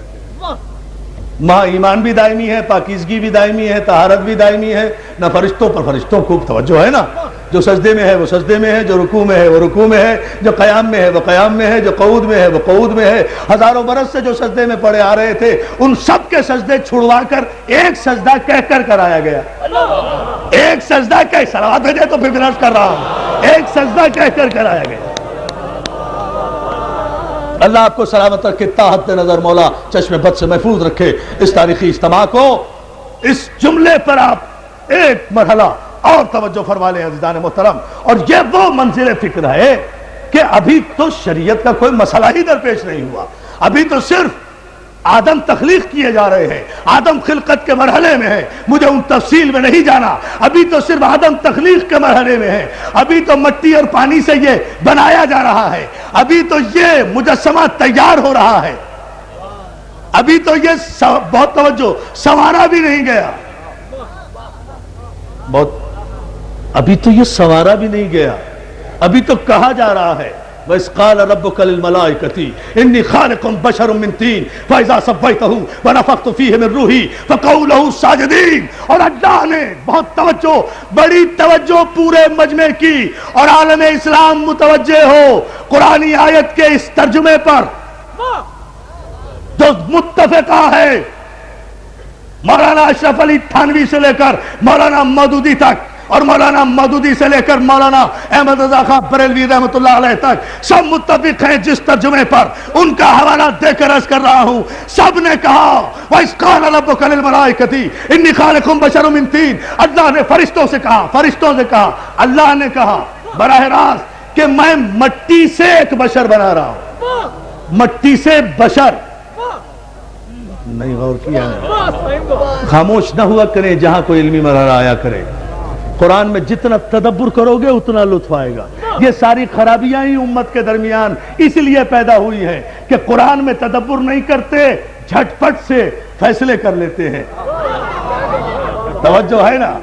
وہاں ایمان بھی دائمی ہے، پاکیزگی بھی دائمی ہے، طہارت بھی دائمی ہے، نہ فرشتوں پر فرشتوں کو توجہ ہے نا، جو سجدے میں ہے وہ سجدے میں ہے، جو رکوع میں ہے وہ رکوع میں ہے، جو قیام میں ہے وہ قیام میں ہے، جو قعود میں ہے وہ قعود میں ہے۔ ہزاروں برس سے جو سجدے میں پڑے آ رہے تھے ان سب کے سجدے چھڑوا کر ایک سجدہ کہہ کر کرایا گیا، ایک سجدہ کہہ، صلوات بھیجے تو پھر عرض کر رہا ہوں، ایک سجدہ کہہ کر کرایا گیا۔ اللہ آپ کو سلامت رکھے، تاحت نظر مولا چشم بد سے محفوظ رکھے۔ اس تاریخی اجتماع کو، اس جملے پر آپ ایک مرحلہ اور توجہ فرما لیں عزیزان محترم، اور یہ وہ منزل فکر ہے کہ ابھی تو شریعت کا کوئی مسئلہ ہی درپیش نہیں ہوا، ابھی تو صرف آدم تخلیق کیے جا رہے ہیں، آدم خلقت کے مرحلے میں ہے، مجھے ان تفصیل میں نہیں جانا، ابھی تو صرف آدم تخلیق کے مرحلے میں ہے، ابھی تو مٹی اور پانی سے یہ بنایا جا رہا ہے، ابھی تو یہ مجسمہ تیار ہو رہا ہے، ابھی تو یہ بہت توجہ سنوارا بھی نہیں گیا، ابھی تو یہ سنوارا بھی نہیں گیا، ابھی تو کہا جا رہا ہے وَإِذْ قَالَ رَبُّكَ لِلْمَلَائِكَةِ إِنِّي خَالِقٌ بَشَرٌ مِّن طِينٍ فَإِذَا سَوَّيْتُهُ وَنَفَخْتُ فِيهِ مِن رُّوحِي فَقَعُوا لَهُ سَاجِدِينَ۔ اور اللہ نے بہت توجہ، بڑی توجہ پورے مجمع کی، اور عالم اسلام متوجہ ہو قرآنی آیت کے اس ترجمے پر جو متفقہ ہے مولانا اشرف علی تھانوی سے لے کر مولانا مودودی تک، اور مولانا مودودی سے لے کر مولانا احمد رضا خان بریلوی رحمۃ اللہ علیہ تک سب متفق ہیں جس ترجمے پر ان کا حوالہ دے کر عرض کر رہا ہوں. سب نے کہا وَإِذْ قَالَ رَبُّكَ لِلْمَلَائِكَةِ إِنِّي خَالِقٌ بَشَرٌ مِّن طِينٍ. اللہ نے فرشتوں سے کہا, فرشتوں سے کہا, اللہ نے کہا براہ راست کہ میں مٹی سے ایک بشر بنا رہا ہوں. مٹی سے بشر نہیں غور کیا ہے. خاموش نہ ہوا کریں جہاں کوئی علمی مرحلہ آیا کرے. قرآن میں جتنا تدبر کرو گے اتنا لطف آئے گا. یہ ساری خرابیاں ہی امت کے درمیان اس لیے پیدا ہوئی ہیں کہ قرآن میں تدبر نہیں کرتے, جھٹ پٹ سے فیصلے کر لیتے ہیں. توجہ ہے نا؟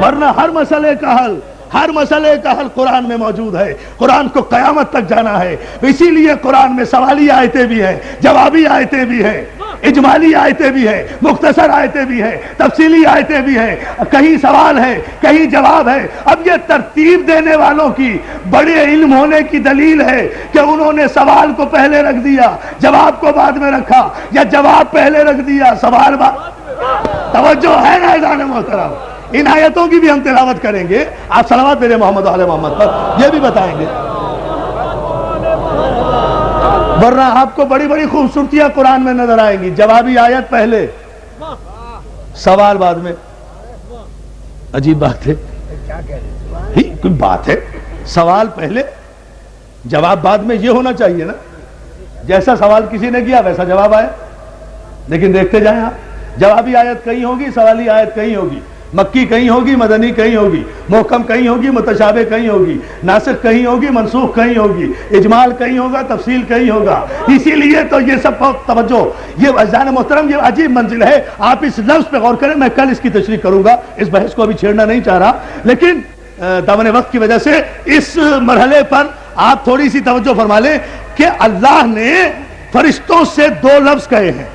ورنہ ہر مسئلے کا حل قرآن میں موجود ہے. قرآن کو قیامت تک جانا ہے. اسی لیے قرآن میں سوالی آیتیں بھی ہیں, جوابی آیتیں بھی ہیں, اجمالی آیتیں بھی ہیں, مختصر آیتیں بھی ہیں, تفصیلی آیتیں بھی ہیں. کہیں سوال ہے, کہیں جواب ہے. اب یہ ترتیب دینے والوں کی بڑے علم ہونے کی دلیل ہے کہ انہوں نے سوال کو پہلے رکھ دیا, جواب کو بعد میں رکھا, یا جواب پہلے رکھ دیا, سوال بعد. توجہ ہے نا عزیزان محترم؟ ان آیتوں کی بھی ہم تلاوت کریں گے. آپ صلوات میرے محمد و آل محمد پر یہ بھی بتائیں گے. ورنہ آپ کو بڑی بڑی خوبصورتیاں قرآن میں نظر آئیں گی. جوابی آیت پہلے, سوال بعد میں. عجیب بات ہے, کوئی بات ہے. سوال پہلے جواب بعد میں, یہ ہونا چاہیے نا. جیسا سوال کسی نے کیا ویسا جواب آیا. لیکن دیکھتے جائیں آپ, جوابی آیت کہیں ہوگی, سوالی آیت کہیں ہوگی, مکی کہیں ہوگی, مدنی کہیں ہوگی, محکم کہیں ہوگی, متشابہ کہیں ہوگی, ناسخ کہیں ہوگی, منسوخ کہیں ہوگی, اجمال کہیں ہوگا, تفصیل کہیں ہوگا. اسی لیے تو یہ سب توجہ, یہ عزیزان محترم یہ عجیب منزل ہے. آپ اس لفظ پہ غور کریں. میں کل اس کی تشریح کروں گا, اس بحث کو ابھی چھیڑنا نہیں چاہ رہا, لیکن دامن وقت کی وجہ سے اس مرحلے پر آپ تھوڑی سی توجہ فرما لیں کہ اللہ نے فرشتوں سے 2 لفظ کہے ہیں.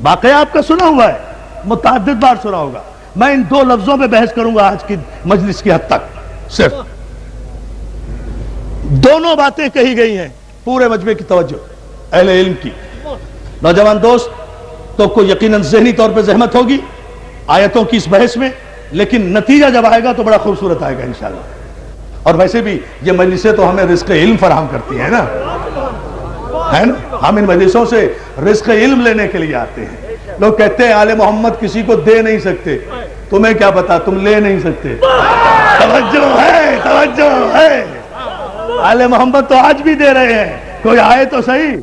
واقعہ آپ کا سنا ہوا ہے, متعدد بار سنا ہوگا. میں ان 2 لفظوں پہ بحث کروں گا آج کی مجلس کی حد تک. صرف دونوں باتیں کہی گئی ہیں. پورے مجمع کی توجہ اہل علم کی. نوجوان دوست تو کو یقیناً ذہنی طور پہ زحمت ہوگی آیتوں کی اس بحث میں, لیکن نتیجہ جب آئے گا تو بڑا خوبصورت آئے گا انشاءاللہ. اور ویسے بھی یہ مجلسیں تو ہمیں رزق علم فراہم کرتی ہیں نا, ہے نا. ہم ان مجلسوں سے رزق علم لینے کے لیے آتے ہیں. لوگ کہتے ہیں آل محمد کسی کو دے نہیں سکتے. تمہیں کیا پتا, تم لے نہیں سکتے. توجہ ہے, توجہ ہے. آل محمد تو آج بھی دے رہے ہیں. کوئی آئے تو صحیح.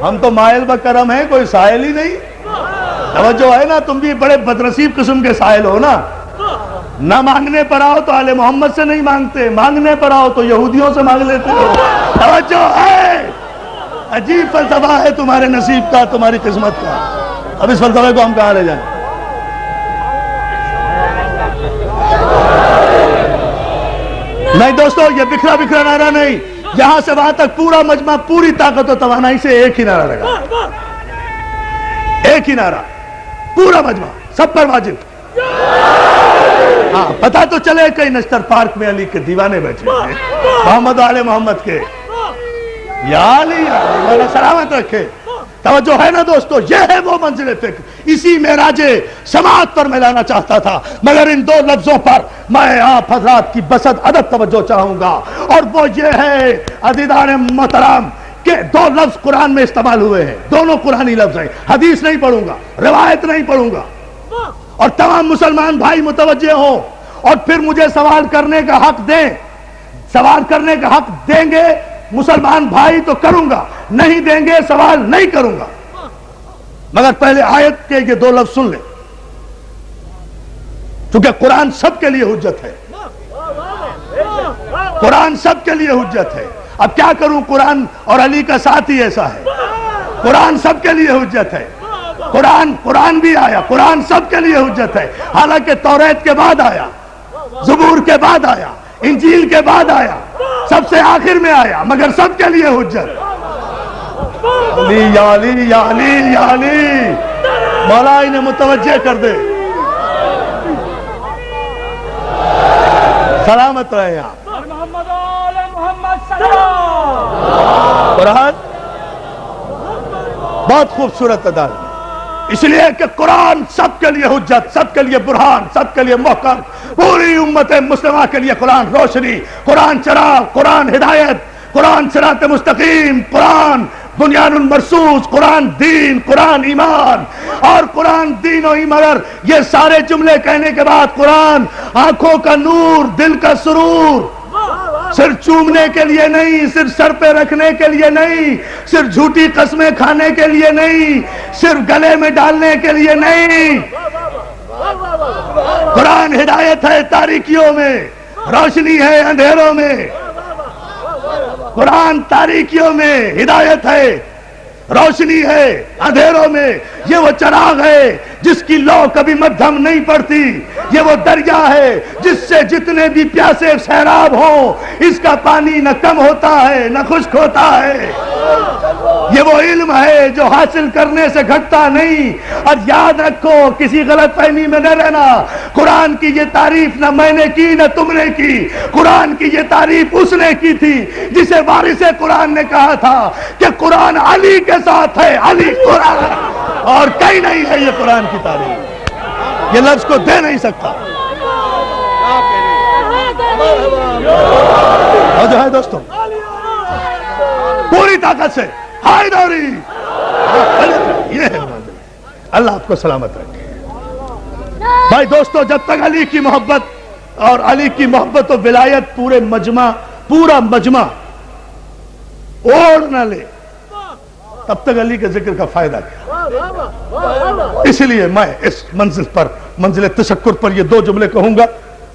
ہم تو مائل بکرم ہیں, کوئی سائل ہی نہیں. توجہ ہے نا. تم بھی بڑے بدنصیب قسم کے سائل ہو نا. نہ مانگنے پر آؤ تو آل محمد سے نہیں مانگتے, مانگنے پر آؤ تو یہودیوں سے مانگ لیتے ہو. توجہ ہے. عجیب فلسفہ ہے تمہارے نصیب کا, تمہاری قسمت کا. اب اس فلسفے کو ہم کہاں لے جائیں؟ نہیں دوستو, یہ بکھرا بکھرا نعرہ نہیں. یہاں سے وہاں تک پورا مجمع پوری طاقت و توانائی سے ایک ہی نعرہ لگا, ایک ہی نعرہ, پورا مجمع سب پر واجب. ہاں پتا تو چلے کئی نشتر پارک میں علی کے دیوانے بیٹھے ہیں, محمد آل محمد کے. یا علی مولا سلامت رکھے. توجہ ہے نا دوستو, یہ ہے وہ منزل فکر. اسی معراج سماعت پر میں لانا چاہتا تھا, مگر ان 2 لفظوں پر میں آپ حضرات کی بسط ادب توجہ چاہوں گا. اور وہ یہ ہے عزیزان محترم کہ 2 لفظ قرآن میں استعمال ہوئے ہیں. دونوں قرآنی لفظ ہیں. حدیث نہیں پڑھوں گا, روایت نہیں پڑھوں گا. اور تمام مسلمان بھائی متوجہ ہوں اور پھر مجھے سوال کرنے کا حق دیں. سوال کرنے کا حق دیں گے مسلمان بھائی تو کروں گا, نہیں دیں گے سوال نہیں کروں گا. مگر پہلے آیت کے یہ 2 لفظ سن لیں, چونکہ قرآن سب کے لیے حجت ہے. قرآن سب کے لیے حجت ہے. اب کیا کروں, قرآن اور علی کا ساتھ ہی ایسا ہے. قرآن سب کے لیے حجت ہے. قرآن بھی آیا, قرآن سب کے لیے حجت ہے. حالانکہ توریت کے بعد آیا, زبور کے بعد آیا, انجیل کے بعد آیا, سب سے آخر میں آیا, مگر سب کے لیے حجت. علی یا علی یا علی یا علی. مولا انہیں متوجہ کر دے. سلامت رہے آپ. قرآن بہت خوبصورت ادا ہے. اس لیے کہ قرآن سب کے لیے حجت، سب کے لیے برہان، سب کے لیے محکم، پوری امت مسلمہ کے لیے قرآن روشنی، قرآن چراغ، قرآن ہدایت، قرآن صراط مستقیم، قرآن بنیان المرصوص، قرآن دین، قرآن ایمان، اور قرآن دین و ایمان۔ مگر یہ سارے جملے کہنے کے بعد قرآن آنکھوں کا نور، دل کا سرور، صرف چومنے کے لیے نہیں، صرف سر پہ رکھنے کے لیے نہیں، صرف جھوٹی قسمیں کھانے کے لیے نہیں، صرف گلے میں ڈالنے کے لیے نہیں۔ قرآن ہدایت ہے تاریکیوں میں، روشنی ہے اندھیروں میں۔ قرآن تاریکیوں میں ہدایت ہے، روشنی ہے اندھیروں میں۔ یہ وہ چراغ ہے جس کی لو کبھی مدھم نہیں پڑتی، یہ وہ دریا ہے جس سے جتنے بھی پیاسے سیراب ہوں اس کا پانی نہ کم ہوتا ہے نہ خشک ہوتا ہے۔ یہ وہ علم ہے جو حاصل کرنے سے گھٹتا نہیں۔ اور یاد رکھو، کسی غلط فہمی میں نہ رہنا، قرآن کی یہ تعریف نہ میں نے کی نہ تم نے کی، قرآن کی یہ تعریف اس نے کی تھی جسے وارث قرآن نے کہا تھا کہ قرآن علی کے ساتھ ہے، علی قرآن، اور کہیں نہیں ہے یہ قرآن کی تعریف، یہ لفظ کو دے نہیں سکتا۔ اور جو ہے دوستوں، پوری طاقت سے حیدری، یہ ہے منزل۔ اللہ آپ کو سلامت رکھے۔ بھائی دوستو، جب تک علی کی محبت اور علی کی محبت و ولایت پورا مجمع اوڑ نہ لے، تب تک علی کے ذکر کا فائدہ کیا؟ اس لیے میں اس منزل پر، منزل تشکر پر، یہ دو جملے کہوں گا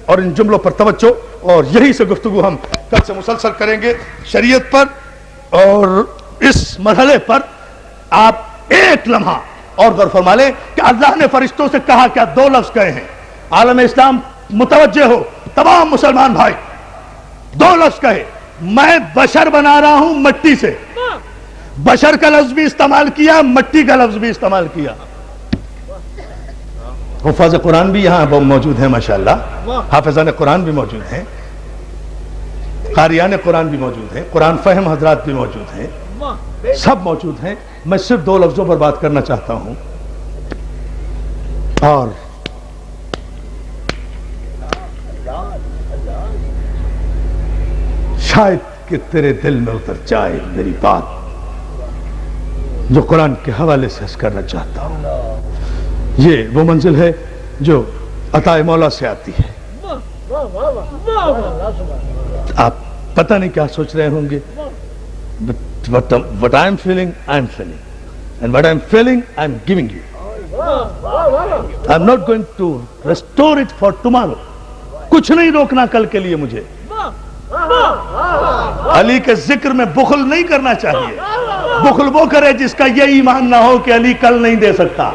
اور ان جملوں پر توجہ، اور یہی سے گفتگو ہم کل سے مسلسل کریں گے شریعت پر۔ اور اس مرحلے پر آپ ایک لمحہ اور غور فرما لیں کہ اللہ نے فرشتوں سے کہا کیا؟ دو لفظ کہے ہیں۔ عالم اسلام متوجہ ہو، تمام مسلمان بھائی، دو لفظ کہے، میں بشر بنا رہا ہوں مٹی سے۔ بشر کا لفظ بھی استعمال کیا، مٹی کا لفظ بھی استعمال کیا۔ حفاظ قرآن بھی یہاں موجود ہیں ماشاءاللہ، حافظان قرآن بھی موجود ہیں، قاریان قرآن بھی موجود ہیں، قرآن فہم حضرات بھی موجود ہیں، سب موجود ہیں۔ میں صرف دو لفظوں پر بات کرنا چاہتا ہوں، اور شاید کہ تیرے دل میں اتر جائے میری بات جو قرآن کے حوالے سے عرض کرنا چاہتا ہوں۔ یہ وہ منزل ہے جو عطا مولا سے آتی ہے۔ آپ پتہ نہیں کیا سوچ رہے ہوں گے، what I am feeling, I am feeling, and what I am feeling, I am giving you. I am not going to restore it for tomorrow. کچھ نہیں روکنا کل کے لیے مجھے۔ علی کے ذکر میں بخل نہیں کرنا چاہیے۔ بخل وہ کرے جس کا یہ ایمان نہ ہو کہ علی کل نہیں دے سکتا۔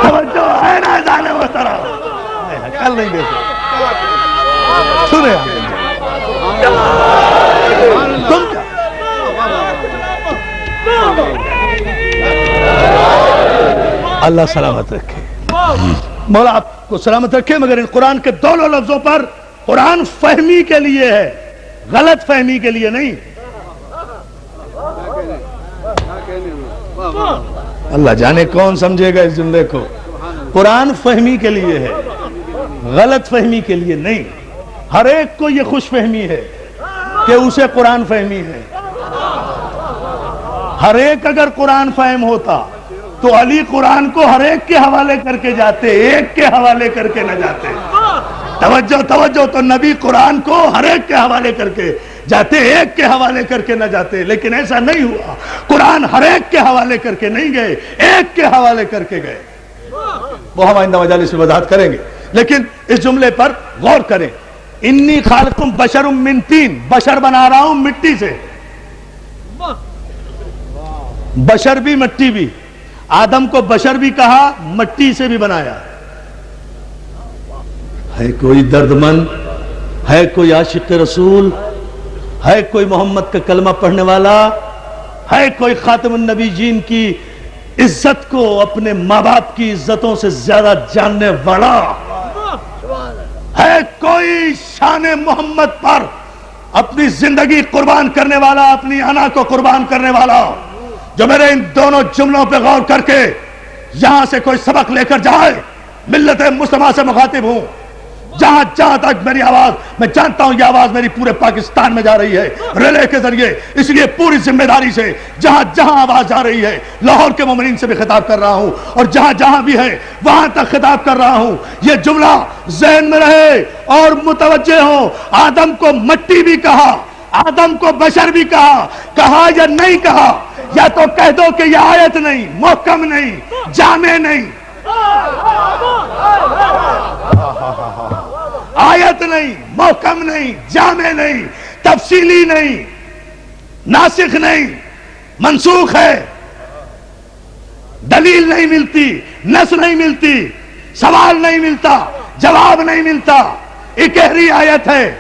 توجہ ہے نا جانے محترم، کل نہیں دے سکتا۔ سنیں تم کیا، اللہ سلامت رکھے، مولا آپ کو سلامت رکھے۔ مگر ان قرآن کے دونوں لفظوں پر قرآن فہمی کے لیے ہے، غلط فہمی کے لیے نہیں۔ اللہ جانے کون سمجھے گا اس جملے کو۔ قرآن فہمی کے لیے ہے، غلط فہمی کے لیے نہیں۔ ہر ایک کو یہ خوش فہمی ہے کہ اسے قرآن فہمی ہے۔ ہر ایک اگر قرآن فہم ہوتا تو علی قرآن کو ہر ایک کے حوالے کر کے جاتے، ایک کے حوالے کر کے نہ جاتے۔ توجہ توجہ، تو نبی قرآن کو ہر ایک کے حوالے کر کے جاتے، ایک کے حوالے کر کے نہ جاتے، لیکن ایسا نہیں ہوا۔ قرآن ہر ایک کے حوالے کر کے نہیں گئے، ایک کے حوالے کر کے گئے۔ وہ ہم آئندہ مجالس میں وضاحت کریں گے، لیکن اس جملے پر غور کریں۔ انی خالقکم بشر من طین، بشر بنا رہا ہوں مٹی سے۔ بشر بھی مٹی بھی، آدم کو بشر بھی کہا، مٹی سے بھی بنایا۔ ہے کوئی درد مند، ہے کوئی عاشق رسول، ہے کوئی محمد کا کلمہ پڑھنے والا، ہے کوئی خاتم النبیین کی عزت کو اپنے ماں باپ کی عزتوں سے زیادہ جاننے والا، ہے کوئی شان محمد پر اپنی زندگی قربان کرنے والا، اپنی انا کو قربان کرنے والا، جو میرے ان دونوں جملوں پہ غور کر کے یہاں سے کوئی سبق لے کر جائے، ملت مسلمہ سے مخاطب ہوں، جہاں جہاں تک میری آواز، میں جانتا ہوں یہ آواز میری پورے پاکستان میں جا رہی ہے ریلے کے ذریعے، اس لیے پوری ذمہ داری سے جہاں جہاں آواز جا رہی ہے، لاہور کے مومنین سے بھی خطاب کر رہا ہوں اور جہاں جہاں بھی ہے وہاں تک خطاب کر رہا ہوں، یہ جملہ ذہن میں رہے اور متوجہ ہوں۔ آدم کو مٹی بھی کہا، آدم کو بشر بھی کہا، کہا یا نہیں کہا؟ یا تو کہہ دو کہ یہ آیت نہیں، محکم نہیں، جامع نہیں، آیت نہیں، محکم نہیں، جامع نہیں، تفصیلی نہیں، ناسخ نہیں، منسوخ ہے، دلیل نہیں ملتی، نص نہیں ملتی، سوال نہیں ملتا، جواب نہیں ملتا، اکہری آیت ہے۔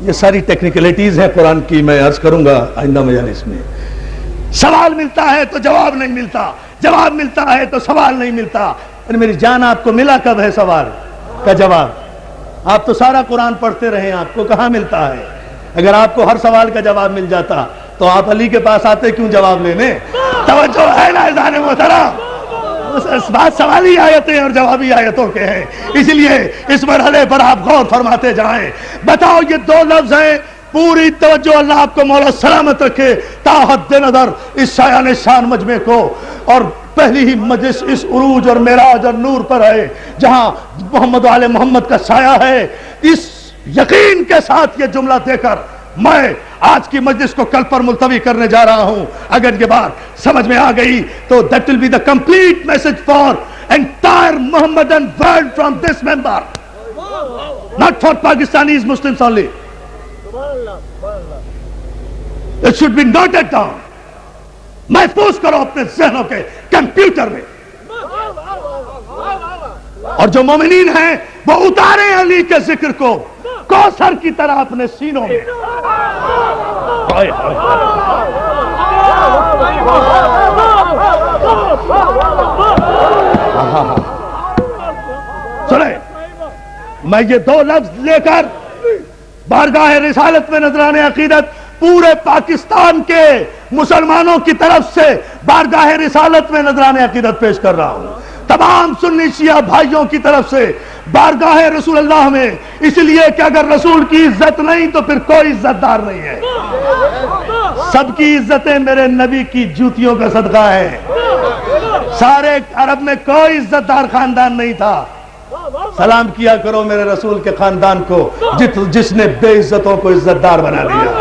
یہ ساری ٹیکنیکلٹیز ہیں قرآن کی، میں عرض کروں گا آئندہ مجالس میں۔ سوال ملتا ہے تو جواب نہیں ملتا، جواب ملتا ہے تو سوال نہیں ملتا۔ اور میری جان، آپ کو ملا کب ہے سوال کا جواب؟ آپ تو سارا قرآن پڑھتے رہے، آپ کو کہاں ملتا ہے؟ اگر آپ کو ہر سوال کا جواب مل جاتا تو آپ علی کے پاس آتے کیوں جواب لینے؟ توجہ ہے نا اذان محترم؟ اس بات سوالی آیتیں اور جوابی آیتوں کے ہیں، اس لیے اس مرحلے پر آپ غور فرماتے جائیں۔ بتاؤ، یہ دو لفظ ہیں، پوری توجہ، اللہ آپ کو مولا سلامت رکھے، تا حد نظر اس شایان شان مجمع کو، اور پہلی ہی مجلس اس عروج اور معراج اور نور پر ہے جہاں محمد و آل محمد کا سایہ ہے۔ اس یقین کے ساتھ یہ جملہ دے کر میں آج کی مجلس کو کل پر ملتوی کرنے جا رہا ہوں۔ اگر یہ بات سمجھ میں آ گئی تو that will be the complete message for entire Muhammadan world from this member, not for Pakistanis Muslims only. It should be noted down. محفوظ کرو اپنے ذہنوں کے کمپیوٹر میں، اور جو مومنین ہیں وہ اتاریں علی کے ذکر کو کوثر کی طرح اپنے سینوں میں۔ سنیں، میں یہ دو لفظ لے کر بارگاہ رسالت میں نذران عقیدت پورے پاکستان کے مسلمانوں کی طرف سے بارگاہ رسالت میں نذران عقیدت پیش کر رہا ہوں، تمام سنی شیعہ بھائیوں کی طرف سے بارگاہ رسول اللہ میں، اس لیے کہ اگر رسول کی عزت نہیں تو پھر کوئی عزت دار نہیں ہے۔ سب کی عزتیں میرے نبی کی جوتیوں کا صدقہ ہے۔ سارے عرب میں کوئی عزت دار خاندان نہیں تھا۔ سلام کیا کرو میرے رسول کے خاندان کو جس نے بے عزتوں کو عزت دار بنا دیا،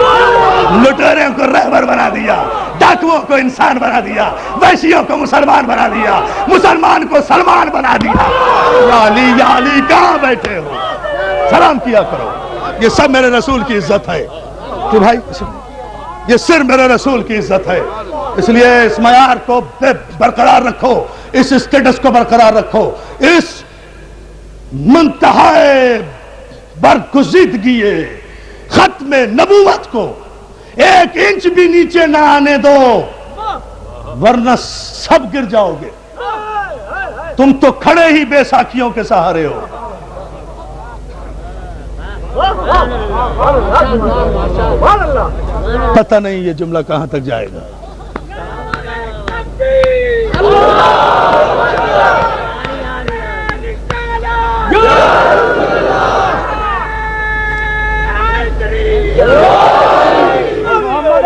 لٹیروں کو رہبر بنا دیا، ڈاکوؤں کو انسان بنا دیا، ویشیوں کو مسلمان بنا دیا، مسلمان کو سلمان بنا دیا۔ یا علی کہاں بیٹھے ہو؟ سلام کیا کرو۔ یہ سب میرے رسول کی عزت ہے کہ بھائی، یہ صرف میرے رسول کی عزت ہے، اس لیے اس معیار کو برقرار رکھو، اس اسٹیٹس کو برقرار رکھو، اس منتہائے برگزیدگی ختم نبوت کو ایک انچ بھی نیچے نہ آنے دو، ورنہ سب گر جاؤ گے۔ تم تو کھڑے ہی بے ساکھیوں کے سہارے ہو۔ پتہ نہیں یہ جملہ کہاں تک جائے گا۔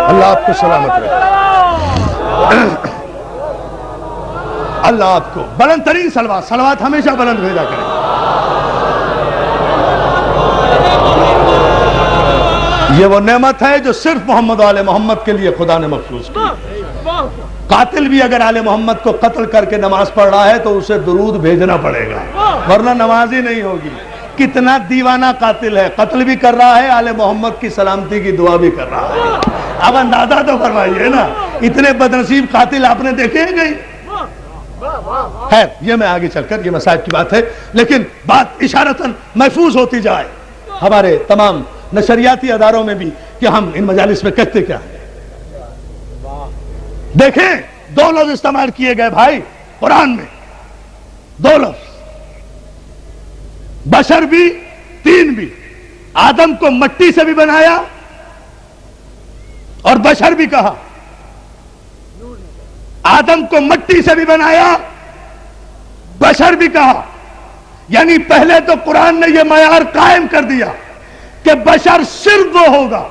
اللہ آپ کو سلامت رکھے، اللہ آپ کو بلند ترین صلوات ہمیشہ بلند بھیجا کرے۔ یہ وہ نعمت ہے جو صرف محمد و آل محمد کے لیے خدا نے مخصوص کی۔ قاتل بھی اگر آل محمد کو قتل کر کے نماز پڑھ رہا ہے تو اسے درود بھیجنا پڑے گا، ورنہ نماز ہی نہیں ہوگی۔ کتنا دیوانہ قاتل ہے، قتل بھی کر رہا ہے، آل محمد کی سلامتی کی دعا بھی کر رہا ہے۔ اب اندازہ تو فرمائیے نا، اتنے بدنصیب قاتل آپ نے دیکھے ہیں کہیں؟ خیر، یہ میں آگے چل کر، یہ مسائل کی بات ہے، لیکن بات اشارتاً محفوظ ہوتی جائے ہمارے تمام نشریاتی اداروں میں بھی کہ ہم ان مجالس میں کہتے کیا ہیں۔ دیکھیں، دو لفظ استعمال کیے گئے بھائی قرآن میں، دو لفظ، بشر بھی، تین بھی۔ آدم کو مٹی سے بھی بنایا اور بشر بھی کہا، آدم کو مٹی سے بھی بنایا، بشر بھی کہا. یعنی پہلے تو قرآن نے یہ معیار قائم کر دیا کہ بشر صرف وہ ہوگا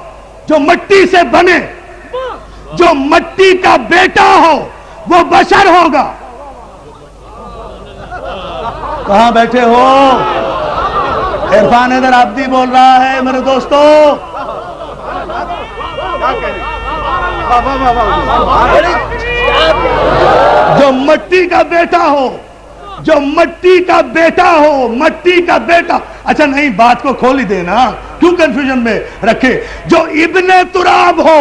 جو مٹی سے بنے، جو مٹی کا بیٹا ہو وہ بشر ہوگا. کہاں بیٹھے ہو؟ عرفان حیدر عابدی بول رہا ہے میرے دوستو. جو مٹی کا بیٹا ہو، جو مٹی کا بیٹا ہو، مٹی کا بیٹا. اچھا نہیں، بات کو کھول ہی دینا، کیوں کنفیوژن میں رکھے. جو ابن تراب ہو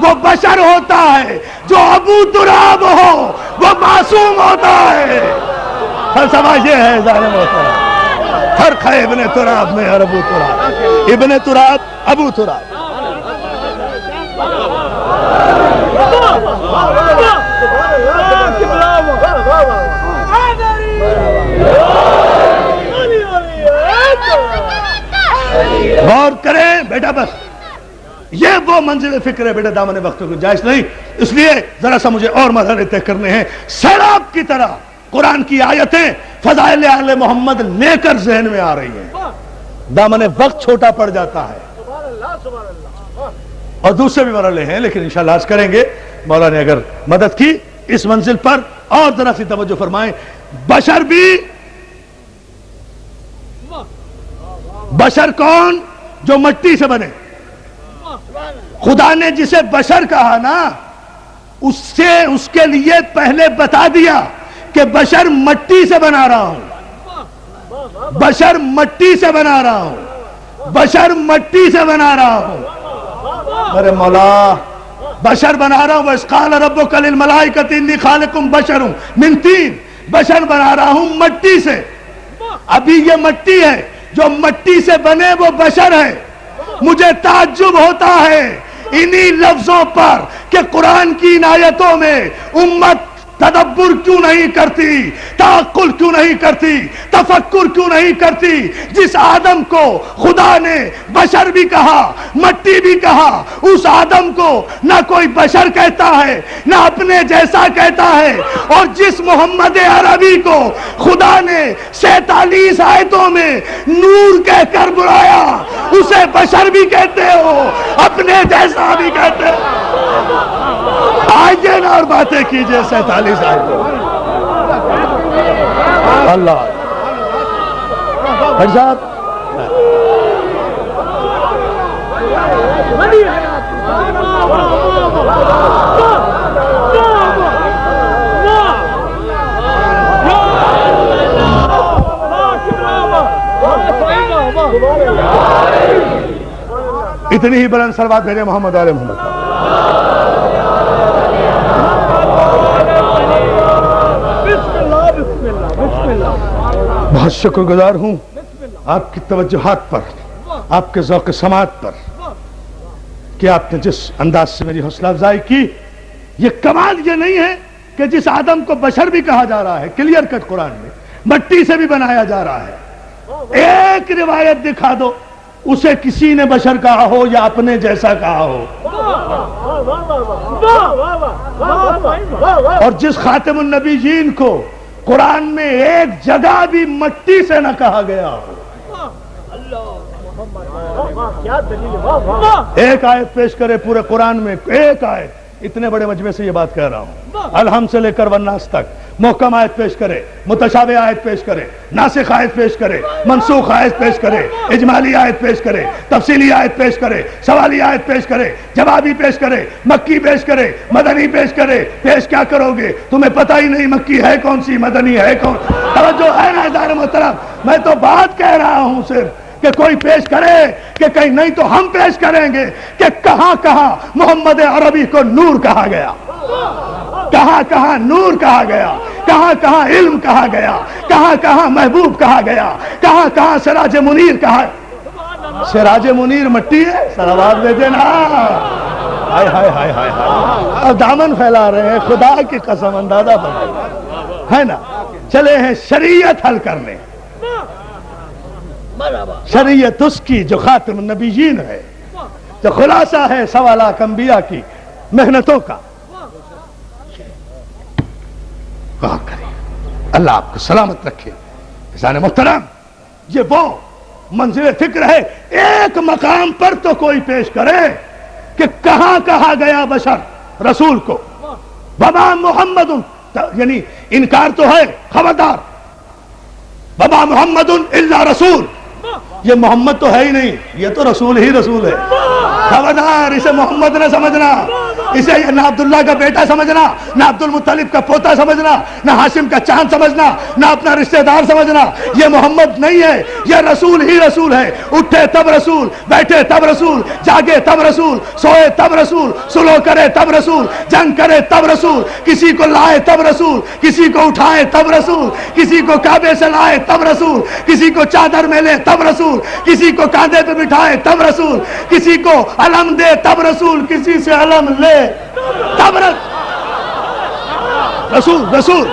وہ بشر ہوتا ہے، جو ابو تراب ہو وہ معصوم ہوتا ہے. فلسفہ یہ ہے ظالم محترم، فرق ہے ابن تراب میں اور ابو تراب. ابن تراب، ابو تراب. غور کریں بیٹا، بس یہ وہ منزل فکر ہے بیٹا، دامن وقت کو جائز نہیں. اس لیے ذرا سا مجھے اور مرحلے طے کرنے ہیں. سیلاب کی طرح قرآن کی آیتیں فضائل آل محمد لے کر ذہن میں آ رہی ہیں، دامن وقت چھوٹا پڑ جاتا ہے. اور دوسرے بھی مرحلے ہیں لیکن انشاءاللہ عرض کریں گے. مولا نے اگر مدد کی اس منزل پر اور ذرا سی توجہ فرمائیں. بشر بھی، بشر کون؟ جو مٹی سے بنے. خدا نے جسے بشر کہا نا، اس کے لیے پہلے بتا دیا کہ بشر مٹی سے بنا رہا ہوں، بشر مٹی سے بنا رہا ہوں، بشر مٹی سے بنا رہا ہوں. ارے مولا، بشر بنا رہا ہوں. وَإِذْ قَالَ رَبُّكَ لِلْمَلَائِكَةِ إِنِّي خَالِقٌ بَشَرٌ مِنْ طِينٍ. بشر بنا رہا ہوں مٹی سے. ابھی یہ مٹی ہے، جو مٹی سے بنے وہ بشر ہے. مجھے تعجب ہوتا ہے انہی لفظوں پر کہ قرآن کی ان آیتوں میں امت تدبر کیوں نہیں کرتی، تعقل کیوں نہیں کرتی، تفکر کیوں نہیں کرتی. جس آدم کو خدا نے بشر بھی کہا، مٹی بھی کہا، اس آدم کو نہ کوئی بشر کہتا ہے نہ اپنے جیسا کہتا ہے. اور جس محمد عربی کو خدا نے 47 آیتوں میں نور کہہ کر بلایا، اسے بشر بھی کہتے ہو، اپنے جیسا بھی کہتے ہو. آئیے نا اور باتیں کیجئے 47 آیتوں. اللہ بھائی صاحب، اتنی ہی بلند صلوات بھیجے محمد آل محمد. بہت شکر گزار ہوں آپ کی توجہات پر، آپ کے ذوق سماعت پر، کہ آپ نے جس انداز سے میری حوصلہ افزائی کی. یہ کمال یہ نہیں ہے کہ جس آدم کو بشر بھی کہا جا رہا ہے، کلیئر کٹ قرآن میں، مٹی سے بھی بنایا جا رہا ہے. ایک روایت دکھا دو اسے کسی نے بشر کہا ہو یا اپنے جیسا کہا ہو. اور جس خاتم النبیین کو قرآن میں ایک جگہ بھی مٹی سے نہ کہا گیا ہو. ایک آیت پیش کرے پورے قرآن میں، ایک آیت. اتنے بڑے مجمع سے یہ بات کہہ رہا ہوں، الحمد سے لے کر والناس تک. محکم آیت پیش کرے، متشابہ آیت پیش کرے، ناسخ آیت پیش کرے، منسوخ آیت پیش کرے، اجمالی آیت پیش کرے، تفصیلی آیت پیش کرے، سوالی آیت پیش کرے، جوابی پیش کرے، مکی پیش کرے، مدنی پیش کرے. پیش کیا کرو گے؟ تمہیں پتہ ہی نہیں مکی ہے کون سی، مدنی ہے کون. توجہ ہے نا ادارے محترم؟ میں تو بات کہہ رہا ہوں صرف کہ کوئی پیش کرے کہ کہیں نہیں تو ہم پیش کریں گے کہ کہاں کہاں محمد عربی کو نور کہا گیا، کہاں کہاں نور کہا گیا، کہاں کہاں علم کہا گیا، کہاں کہاں محبوب کہا گیا، کہاں کہاں سراج منیر کہا. سراج منیر مٹی ہے؟ صلوات دے دینا. ہائے ہائے ہائے ہائے ہائے، اور دامن پھیلا رہے ہیں. خدا کی قسم اندازہ بنا ہے نا. چلے ہیں شریعت حل کرنے. شریعت اس کی جو خاتم النبیین ہے، جو خلاصہ ہے 1.25 لاکھ انبیاء کی محنتوں کا. غور کریں. اللہ آپ کو سلامت رکھے. عزیزان محترم، یہ وہ منزل فکر ہے. ایک مقام پر تو کوئی پیش کرے کہ کہاں کہا گیا بشر رسول کو. وما محمد، یعنی انکار تو ہے، خبردار. وما محمد الا رسول، یہ محمد تو ہے ہی نہیں، یہ تو رسول ہی رسول ہے. خبردار، اسے محمد نہ سمجھنا، اسے نہ عبداللہ کا بیٹا سمجھنا، نہ عبد المطلب کا پوتا سمجھنا، نہ ہاشم کا چاند سمجھنا، نہ اپنا رشتہ دار سمجھنا. یہ محمد نہیں ہے، یہ رسول ہی رسول ہے. اٹھے تب رسول، بیٹھے تب رسول، جاگے تب رسول، سوئے تب رسول، سلو کرے تب رسول، جنگ کرے تب رسول، کسی کو لائے تب رسول، کسی کو اٹھائے تب رسول، کسی کو کعبے سے لائے تب رسول، کسی کو چادر میں لے تب رسول، کسی کو کاندھے پہ بٹھائے تب رسول، کسی کو علم دے تب رسول، کسی سے علم لے تب رسول. رسول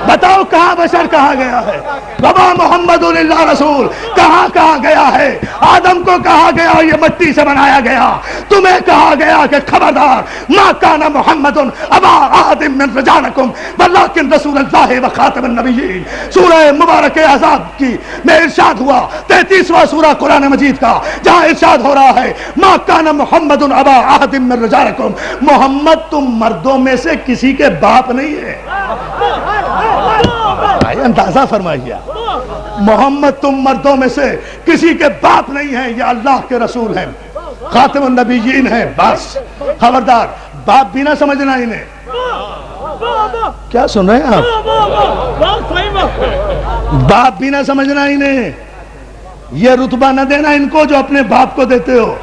بتاؤ کہاں بشر کہا گیا ہے؟ وما محمد الا رسول کہاں کہا گیا ہے؟ آدم کو کہا گیا یہ مٹی سے بنایا گیا. تمہیں کہا گیا کہ خبردار، ما کان محمد ابا احد من رجالکم ولکن رسول اللہ وخاتم النبیین. سورہ مبارک احزاب کی میں ارشاد ہوا، 33واں سورہ قرآن مجید کا، جہاں ارشاد ہو رہا ہے ما کان محمد ابا احد من رجالکم. محمد تم مردوں میں سے کسی کے باپ نہیں ہے. اندازہ فرمائیے، محمد تم مردوں میں سے کسی کے باپ نہیں ہیں، یہ اللہ کے رسول ہیں، خاتم النبیین ہیں. بس خبردار، باپ بھی نہ سمجھنا انہیں. کیا سن رہے ہیں آپ؟ باپ بھی نہ سمجھنا انہیں. یہ رتبہ نہ دینا ان کو جو اپنے باپ کو دیتے ہو.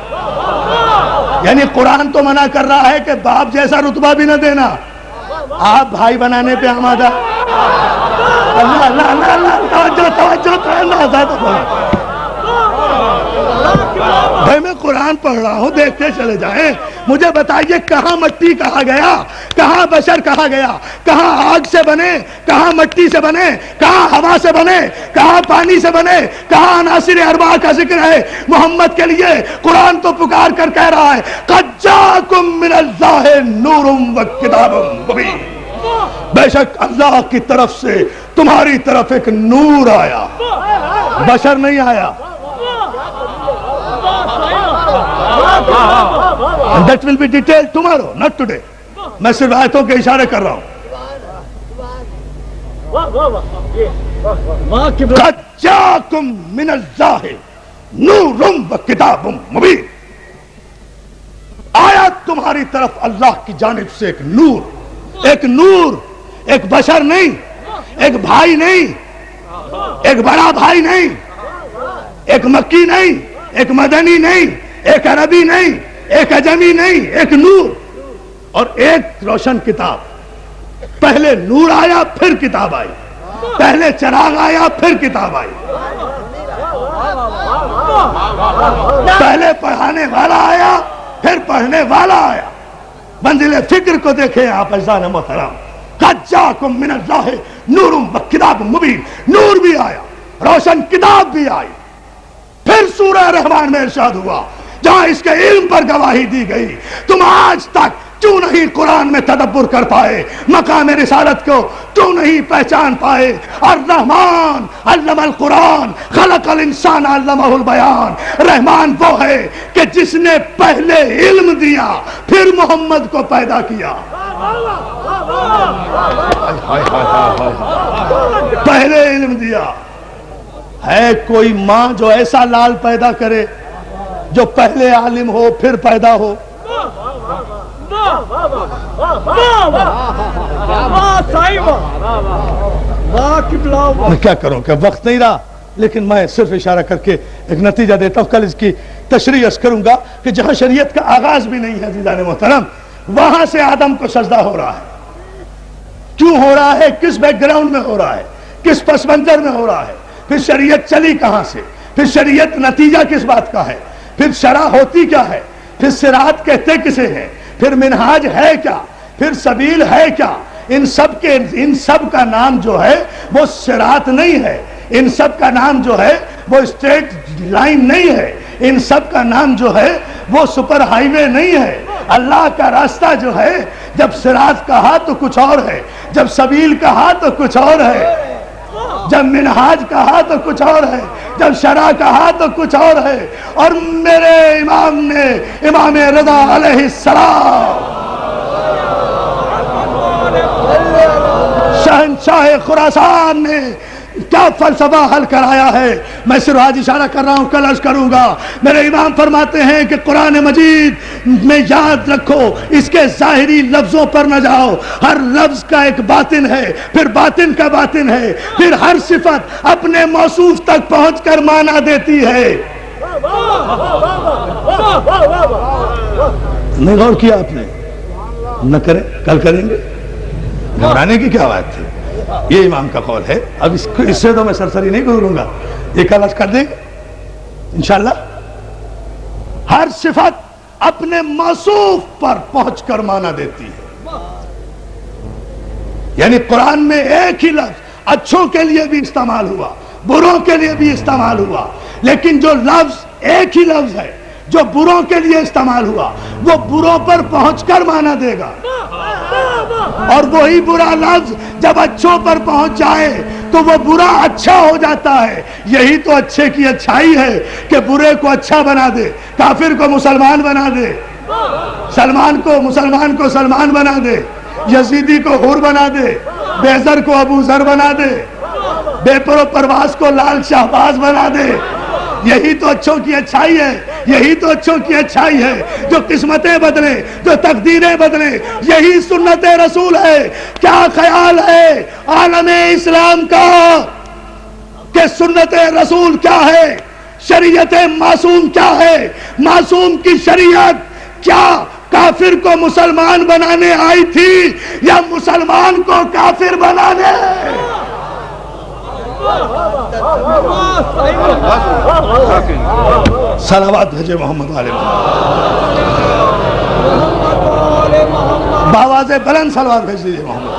یعنی قرآن تو منع کر رہا ہے کہ باپ جیسا رتبہ بھی نہ دینا. آپ بھائی بنانے پہ آمادہ. اللہ اللہ اللہ اللہ، توجہ توجہ توجہ. بھائی میں قرآن پڑھ رہا ہوں، دیکھتے چلے جائیں. مجھے بتائیے کہاں مٹی کہا گیا، کہاں بشر کہا گیا، کہاں آگ سے بنے، کہاں مٹی سے بنے، کہاں ہوا سے بنے، کہاں پانی سے بنے، کہاں عناصر اربعہ کا ذکر ہے محمد کے لیے؟ قرآن تو پکار کر کہہ رہا ہے قد جاءکم من اللہ نور وکتاب مبین. بے شک اللہ کی طرف سے تمہاری طرف ایک نور آیا، بشر نہیں آیا. And that will be detailed tomorrow, not today. میں صرف آیتوں کے اشارے کر رہا ہوں. قد جاءکم من اللہ نور وکتاب مبین. آیا تمہاری طرف اللہ کی جانب سے ایک نور. ایک نور، ایک بشر نہیں، ایک بھائی نہیں، ایک بڑا بھائی نہیں، ایک مکی نہیں، ایک مدنی نہیں، ایک عربی نہیں، ایک اجمی نہیں، ایک نور اور ایک روشن کتاب. پہلے نور آیا پھر کتاب آئی، پہلے چراغ آیا پھر کتاب آئی، پہلے پڑھانے والا آیا پھر پڑھنے والا آیا. منزل فکر کو دیکھیں آپ عزیزان محترم. قد جاءکم من اللہ نور وکتاب مبین. نور بھی آیا، روشن کتاب بھی آئی. پھر سورہ رحمان میں ارشاد ہوا جہاں اس کے علم پر گواہی دی گئی. تم آج تک کیوں نہیں قرآن میں تدبر کر پائے؟ مقام رسالت کو کیوں نہیں پہچان پائے؟ الرحمن علم القرآن خلق الانسان علمہ البیان. رحمان وہ ہے کہ جس نے پہلے علم دیا پھر محمد کو پیدا کیا. پہلے علم دیا. ہے کوئی ماں جو ایسا لال پیدا کرے جو پہلے عالم ہو پھر پیدا ہو؟ میں کیا کروں کہ وقت نہیں رہا، لیکن میں صرف اشارہ کر کے ایک نتیجہ دیتا ہوں. کل اس کی تشریح عرض کروں گا کہ جہاں شریعت کا آغاز بھی نہیں ہے عزیزان محترم، وہاں سے آدم کو سجدہ ہو رہا ہے. کیوں ہو رہا ہے؟ کس بیک گراؤنڈ میں ہو رہا ہے؟ کس پس منظر میں ہو رہا ہے؟ پھر شریعت چلی کہاں سے؟ پھر شریعت نتیجہ کس بات کا ہے؟ پھر شرع ہوتی کیا ہے؟ پھر صراط کہتے کسے ہیں؟ پھر منہاج ہے کیا؟ پھر سبیل ہے کیا؟ ان سب کا نام جو ہے وہ صراط نہیں ہے. ان سب کا نام جو ہے وہ اسٹریٹ لائن نہیں ہے. ان سب کا نام جو ہے وہ سپر ہائی وے نہیں ہے. اللہ کا راستہ جو ہے جب صراط کہا تو کچھ اور ہے، جب سبیل کہا تو کچھ اور ہے، جب منہاج کہا تو کچھ اور ہے، جب شرع کہا تو کچھ اور ہے۔ اور میرے امام نے، امام رضا علیہ السلام، شہنشاہ خراسان نے کیا فلسفہ حل کرایا ہے، میں صرف آج اشارہ کر رہا ہوں، کل عرض کروں گا۔ میرے امام فرماتے ہیں کہ قرآن مجید میں یاد رکھو، اس کے ظاہری لفظوں پر نہ جاؤ، ہر لفظ کا ایک باطن ہے، پھر باطن کا باطن ہے، پھر ہر صفت اپنے موصوف تک پہنچ کر معنی دیتی ہے۔ نہیں غور کیا آپ نے؟ نہ کریں، کل کریں گے، گھبرانے کی کیا بات تھی؟ یہ امام کا قول ہے۔ اب اس سے تو میں سرسری نہیں کروں گا، یہ کل عرض کر دیں گے انشاءاللہ۔ ہر صفت اپنے موصوف پر پہنچ کر معنی دیتی ہے، یعنی قرآن میں ایک ہی لفظ اچھوں کے لیے بھی استعمال ہوا، بروں کے لیے بھی استعمال ہوا، لیکن جو لفظ ایک ہی لفظ ہے جو بروں کے لیے استعمال ہوا وہ بروں پر پہنچ کر معنی دے گا، اور وہی برا لفظ جب اچھوں پر پہنچ جائے تو وہ برا اچھا ہو جاتا ہے۔ یہی تو اچھے کی اچھائی ہے کہ برے کو اچھا بنا دے، کافر کو مسلمان بنا دے، مسلمان کو سلمان بنا دے، یزیدی کو حور بنا دے، بیزر کو ابو ذر بنا دے، بے پر و پرواز کو لال شہباز بنا دے۔ یہی تو اچھوں کی اچھائی ہے، یہی تو اچھوں کی اچھائی ہے، جو قسمتیں بدلیں، جو تقدیریں بدلیں، یہی سنت رسول ہے۔ کیا خیال ہے عالم اسلام کا کہ سنت رسول کیا ہے، شریعت معصوم کیا ہے؟ معصوم کی شریعت کیا کافر کو مسلمان بنانے آئی تھی یا مسلمان کو کافر بنانے؟ صلوات بھیجے محمد والے بآواز بلند صلوات بھیج دیجیے محمد۔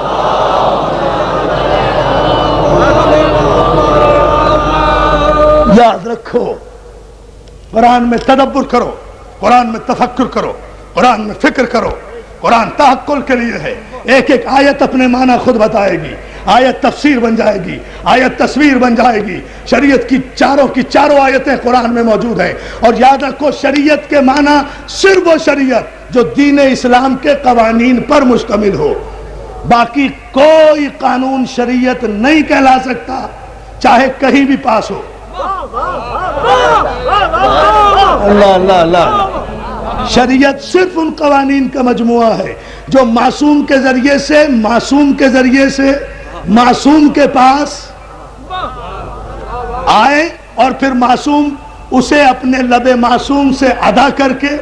یاد رکھو، قرآن میں تدبر کرو، قرآن میں تفکر کرو، قرآن میں فکر کرو۔ قرآن تحقل کے لیے ہے، ایک ایک آیت اپنے معنی خود بتائے گی، آیت تفسیر بن جائے گی، آیت تصویر بن جائے گی۔ شریعت کی چاروں آیتیں قرآن میں موجود ہیں، اور یاد رکھو شریعت کے معنی صرف وہ شریعت جو دین اسلام کے قوانین پر مشتمل ہو، باقی کوئی قانون شریعت نہیں کہلا سکتا، چاہے کہیں بھی پاس ہو۔ اللہ اللہ اللہ۔ شریعت صرف ان قوانین کا مجموعہ ہے جو معصوم کے ذریعے سے معصوم کے پاس آئے، اور پھر معصوم اسے اپنے لب معصوم سے ادا کر کے،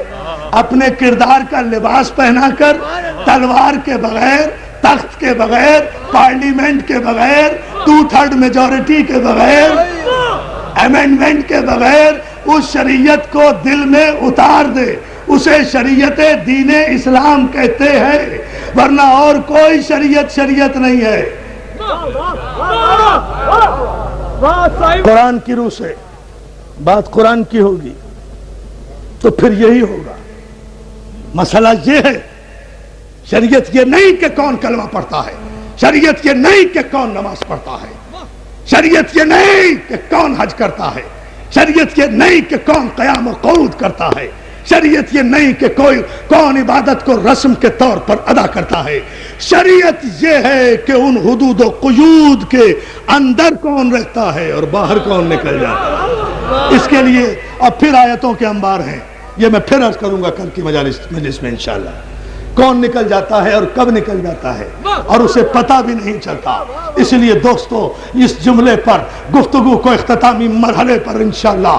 اپنے کردار کا لباس پہنا کر، تلوار کے بغیر، تخت کے بغیر، پارلیمنٹ کے بغیر، 2/3 میجورٹی کے بغیر، امینڈمنٹ کے بغیر اس شریعت کو دل میں اتار دے، اسے شریعت دین اسلام کہتے ہیں، ورنہ اور کوئی شریعت نہیں ہے۔ قرآن کی روح سے بات قرآن کی ہوگی تو پھر یہی ہوگا۔ مسئلہ یہ ہے، شریعت یہ نہیں کہ کون کلمہ پڑھتا ہے، شریعت یہ نہیں کہ کون نماز پڑھتا ہے، شریعت یہ نہیں کہ کون حج کرتا ہے، شریعت یہ نہیں کہ کون قیام و قعود کرتا ہے، شریعت یہ نہیں کہ کون عبادت کو رسم کے طور پر ادا کرتا ہے۔ شریعت یہ ہے کہ ان حدود و قیود کے اندر کون رہتا ہے اور باہر کون نکل جاتا ہے۔ اس کے لیے اب پھر آیتوں کے انبار ہیں، یہ میں پھر عرض کروں گا کل کی مجلس میں انشاءاللہ۔ کون نکل جاتا ہے اور کب نکل جاتا ہے اور اسے پتہ بھی نہیں چلتا۔ اس لیے دوستو، اس جملے پر گفتگو کو اختتامی مرحلے پر انشاءاللہ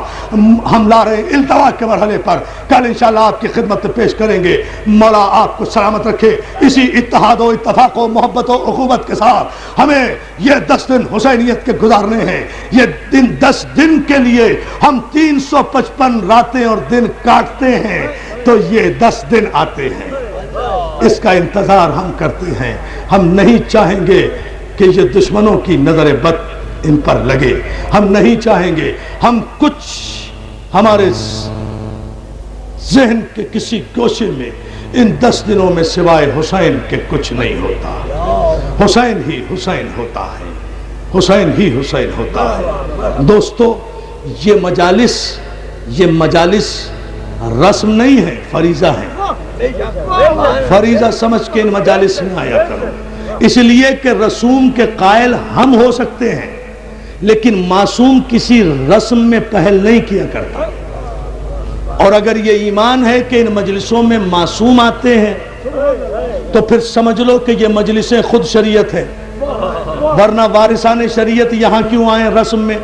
ہم لا رہے ہیں، التوا کے مرحلے پر کل انشاءاللہ آپ کی خدمت میں پیش کریں گے۔ مولا آپ کو سلامت رکھے، اسی اتحاد و اتفاق و محبت و اخوت کے ساتھ ہمیں یہ 10 دن حسینیت کے گزارنے ہیں۔ یہ 10 دن کے لیے ہم 355 راتیں اور دن کاٹتے ہیں تو یہ 10 دن آتے ہیں، اس کا انتظار ہم کرتے ہیں۔ ہم نہیں چاہیں گے کہ یہ دشمنوں کی نظر بد ان پر لگے، ہم نہیں چاہیں گے، ہم کچھ ہمارے ذہن کے کسی گوشے میں ان 10 دنوں میں سوائے حسین کے کچھ نہیں ہوتا، حسین ہی حسین ہوتا ہے، حسین ہی حسین ہوتا ہے۔ دوستو، یہ مجالس رسم نہیں ہے، فریضہ ہے۔ فریضہ سمجھ کے ان مجالس میں آیا کرو، اس لیے کہ رسوم کے قائل ہم ہو سکتے ہیں، لیکن معصوم کسی رسم میں پہل نہیں کیا کرتا۔ اور اگر یہ ایمان ہے کہ ان مجلسوں میں معصوم آتے ہیں تو پھر سمجھ لو کہ یہ مجلسیں خود شریعت ہے، ورنہ وارثان شریعت یہاں کیوں آئیں رسم میں؟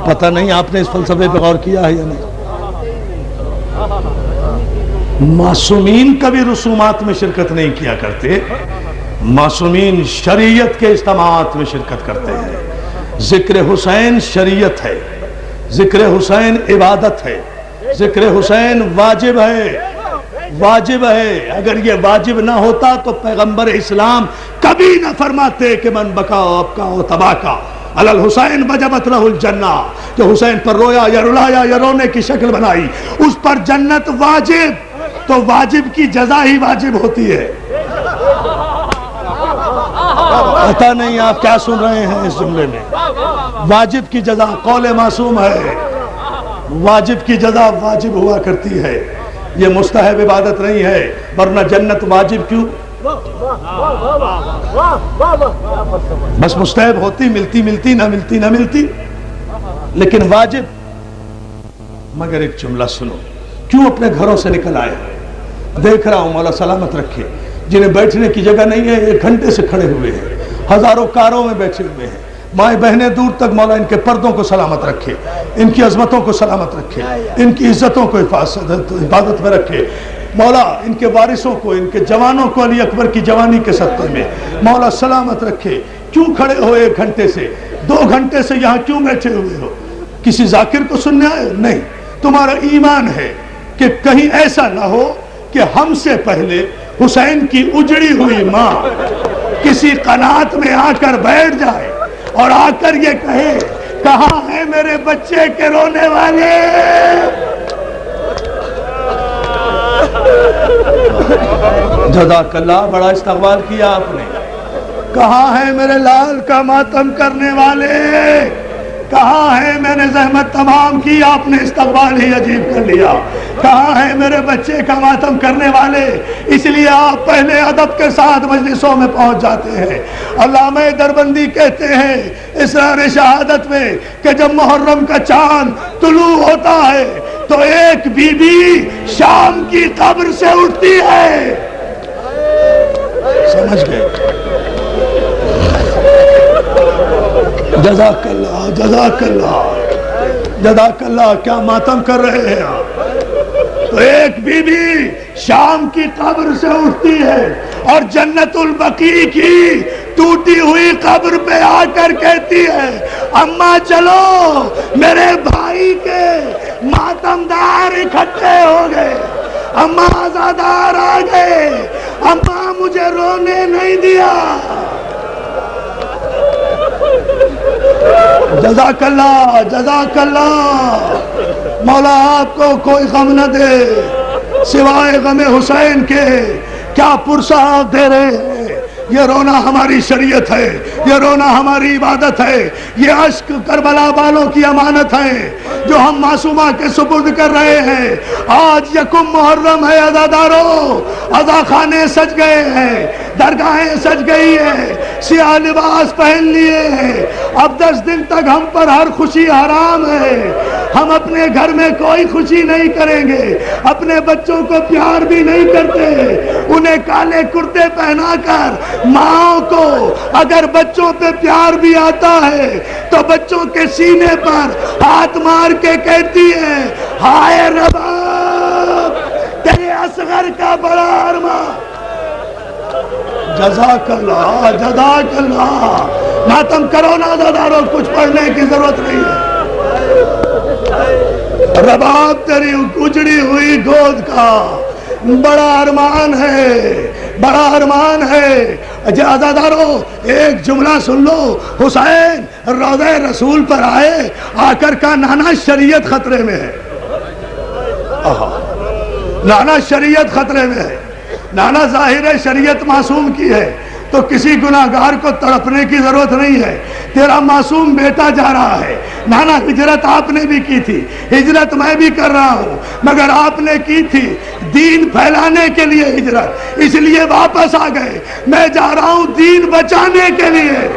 پتہ نہیں آپ نے اس فلسفے پہ غور کیا ہے یا نہیں۔ معصومین کبھی رسومات میں شرکت نہیں کیا کرتے، معصومین شریعت کے اجتماعات میں شرکت کرتے ہیں۔ ذکر حسین شریعت ہے، ذکر حسین عبادت ہے، ذکر حسین واجب ہے، واجب ہے۔ اگر یہ واجب نہ ہوتا تو پیغمبر اسلام کبھی نہ فرماتے کہ من بکا ابکا و تباکا علی الحسین وجبت لہ الجنہ، جو حسین پر رویا یا رلایا یا رونے کی شکل بنائی اس پر جنت واجب، تو واجب کی جزا ہی واجب ہوتی ہے۔ پتہ نہیں آپ کیا سن رہے ہیں اس جملے میں۔ واجب کی جزا قول معصوم ہے، واجب کی جزا واجب ہوا کرتی ہے، یہ مستحب عبادت نہیں ہے، ورنہ جنت واجب کیوں؟ بس مستحب ہوتی، ملتی نہ ملتی، لیکن واجب۔ مگر ایک جملہ سنو، کیوں اپنے گھروں سے نکل آئے؟ دیکھ رہا ہوں، مولا سلامت رکھے، جنہیں بیٹھنے کی جگہ نہیں ہے 1 گھنٹے سے کھڑے ہوئے ہیں، ہزاروں کاروں میں بیٹھے ہوئے ہیں، مائیں بہنیں دور تک، مولا ان کے پردوں کو سلامت رکھے، ان کی عظمتوں کو سلامت رکھے، ان کی عزتوں کو حفاظت میں رکھے، مولا ان کے وارثوں کو، ان کے جوانوں کو علی اکبر کی جوانی کے صدقے میں مولا سلامت رکھے۔ کیوں کھڑے ہو 1 گھنٹے سے، 2 گھنٹے سے یہاں کیوں بیٹھے ہوئے ہو؟ کسی ذاکر کو سننے آئے؟ نہیں، تمہارا ایمان ہے کہ کہیں ایسا نہ ہو کہ ہم سے پہلے حسین کی اجڑی ہوئی ماں کسی قنات میں آ کر بیٹھ جائے اور آ کر یہ کہے کہاں ہیں میرے بچے کے رونے والے؟ جزاک اللہ، بڑا استقبال کیا آپ نے۔ کہاں ہے میرے لال کا ماتم کرنے والے؟ کہاں ہے؟ میں نے زحمت تمام کی، آپ نے استقبال ہی عجیب کر لیا۔ کہاں ہے میرے بچے کا ماتم کرنے والے؟ اس لیے آپ پہلے ادب کے ساتھ مجلسوں میں پہنچ جاتے ہیں۔ علامہ دربندی کہتے ہیں اسرار شہادت میں کہ جب محرم کا چاند طلوع ہوتا ہے تو ایک بی بی شام کی قبر سے اٹھتی ہے۔ سمجھ گئے؟ جزاک اللہ، جزاک اللہ، جزاک اللہ، کیا ماتم کر رہے ہیں آپ؟ تو ایک بی بی شام کی قبر سے اٹھتی ہے اور جنت البقیع کی ٹوٹی ہوئی قبر پہ آ کر کہتی ہے اماں چلو میرے بھائی کے ماتمدار اکٹھے ہو گئے، اماں عزادار آ گئے، اماں مجھے رونے نہیں دیا۔ جزاک اللہ، جزاک اللہ، مولا آپ کو کوئی غم نہ دے سوائے غم حسین کے۔ کیا پرسہ آپ دے رہے ہیں؟ یہ رونا ہماری شریعت ہے، یہ رونا ہماری عبادت ہے، یہ عشق کربلا والوں کی امانت ہے جو ہم معصومہ کے سپرد کر رہے ہیں۔ آج 1 محرم ہے عزاداروں، عزا خانے سج گئے ہیں، درگاہیں سج گئی ہیں، سیاہ لباس پہن لیے ہیں۔ اب 10 دن تک ہم پر ہر خوشی حرام ہے، ہم اپنے گھر میں کوئی خوشی نہیں کریں گے، اپنے بچوں کو پیار بھی نہیں کرتے، انہیں کالے کرتے پہنا کر ماں کو اگر بچوں پہ پیار بھی آتا ہے تو بچوں کے سینے پر ہاتھ مار کے کہتی ہے ہائے رباب تیرے اصغر کا بڑا ارمان۔ جزاک اللہ، جزاک اللہ، ماتم کرو نا عزاداروں، کچھ پڑھنے کی ضرورت نہیں ہے۔ رباب تیری اجڑی ہوئی گود کا بڑا ارمان ہے، بڑا ارمان ہے، اچھا عزادارو ایک جملہ سن لو، حسین روضہ رسول پر آئے، آ کر کہا نانا شریعت خطرے میں ہے، نانا شریعت خطرے میں ہے، نانا ظاہر ہے شریعت معصوم کی ہے تو کسی گناہگار کو تڑپنے کی ضرورت نہیں ہے، تیرا معصوم بیٹا جا رہا ہے، نانا ہجرت آپ نے بھی کی تھی، ہجرت میں بھی کر رہا ہوں، مگر آپ نے کی تھی دین پھیلانے کے لیے ہجرت، اس لیے واپس آ گئے، میں جا رہا ہوں دین بچانے کے لیے۔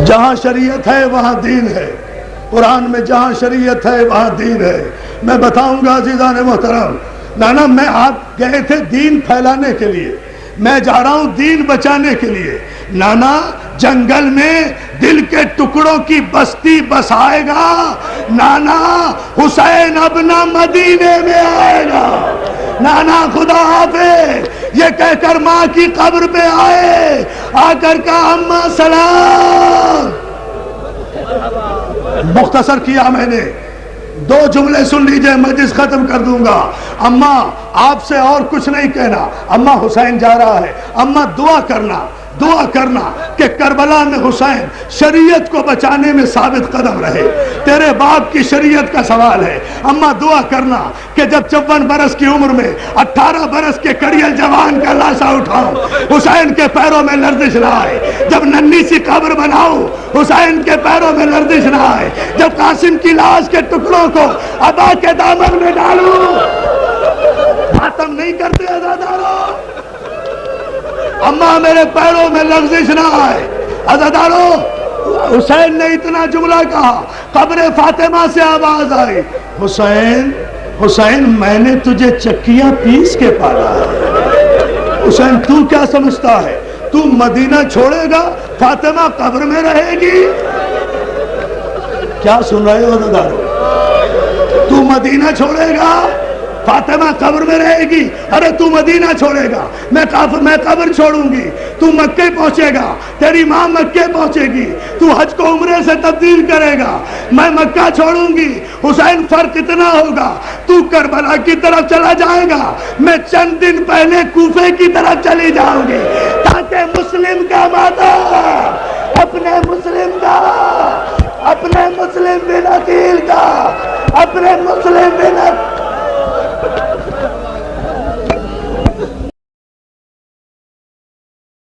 جہاں شریعت ہے وہاں دین ہے، قرآن میں جہاں شریعت ہے وہاں دین ہے۔ میں بتاؤں گا عزیزان محترم، نانا میں آپ گئے تھے دین پھیلانے کے لیے، میں جا رہا ہوں دین بچانے کے لیے۔ نانا جنگل میں دل کے ٹکڑوں کی بستی بسائے گا، نانا حسین اب نہ مدینے میں آئے گا، نانا خدا حافظ یہ کہہ کر ماں کی قبر پہ آئے، آ کر کہا اماں سلام۔ مختصر کیا میں نے، دو جملے سن لیجئے مجلس ختم کر دوں گا۔ اماں آپ سے اور کچھ نہیں کہنا، اماں حسین جا رہا ہے، اماں دعا کرنا کہ کربلا میں حسین شریعت کو بچانے میں ثابت قدم رہے، تیرے باپ کی شریعت کا سوال ہے۔ اماں دعا کرنا کہ جب 54 برس کی عمر میں 18 برس کے کڑیل جوان کا لاشا اٹھاؤں حسین کے پیروں میں لرزش نہ آئے، جب ننھی سی قبر بناؤں حسین کے پیروں میں لرزش نہ آئے، جب قاسم کی لاش کے ٹکڑوں کو عبا کے دامن میں ڈالوں ختم نہیں کرتے عزادارو، اماں میرے پیروں میں لرزش نہ آئے۔ عزادارو حسین نے اتنا جملہ کہا، قبر فاطمہ سے آواز آئی، حسین حسین میں نے تجھے چکیاں پیس کے پالا ہے، حسین تو کیا سمجھتا ہے تو مدینہ چھوڑے گا فاطمہ قبر میں رہے گی؟ کیا سن رہے ہو عزادارو؟ تو مدینہ چھوڑے گا فاطمہ قبر میں رہے گی؟ ارے تو مدینہ چھوڑے گا، میں قبر چھوڑوں گی، تو مکے پہنچے گا، تیری ماں مکے پہنچے گی، تو حج کو عمرے سے تبدیل کرے گا، میں مکہ چھوڑوں گی۔ حسین فرق اتنا ہوگا، تو کربلا کی طرف چلا جائے گا، میں چند دن پہلے کوفے کی طرف چلی جاؤں گی، تاکہ مسلم کا ماتم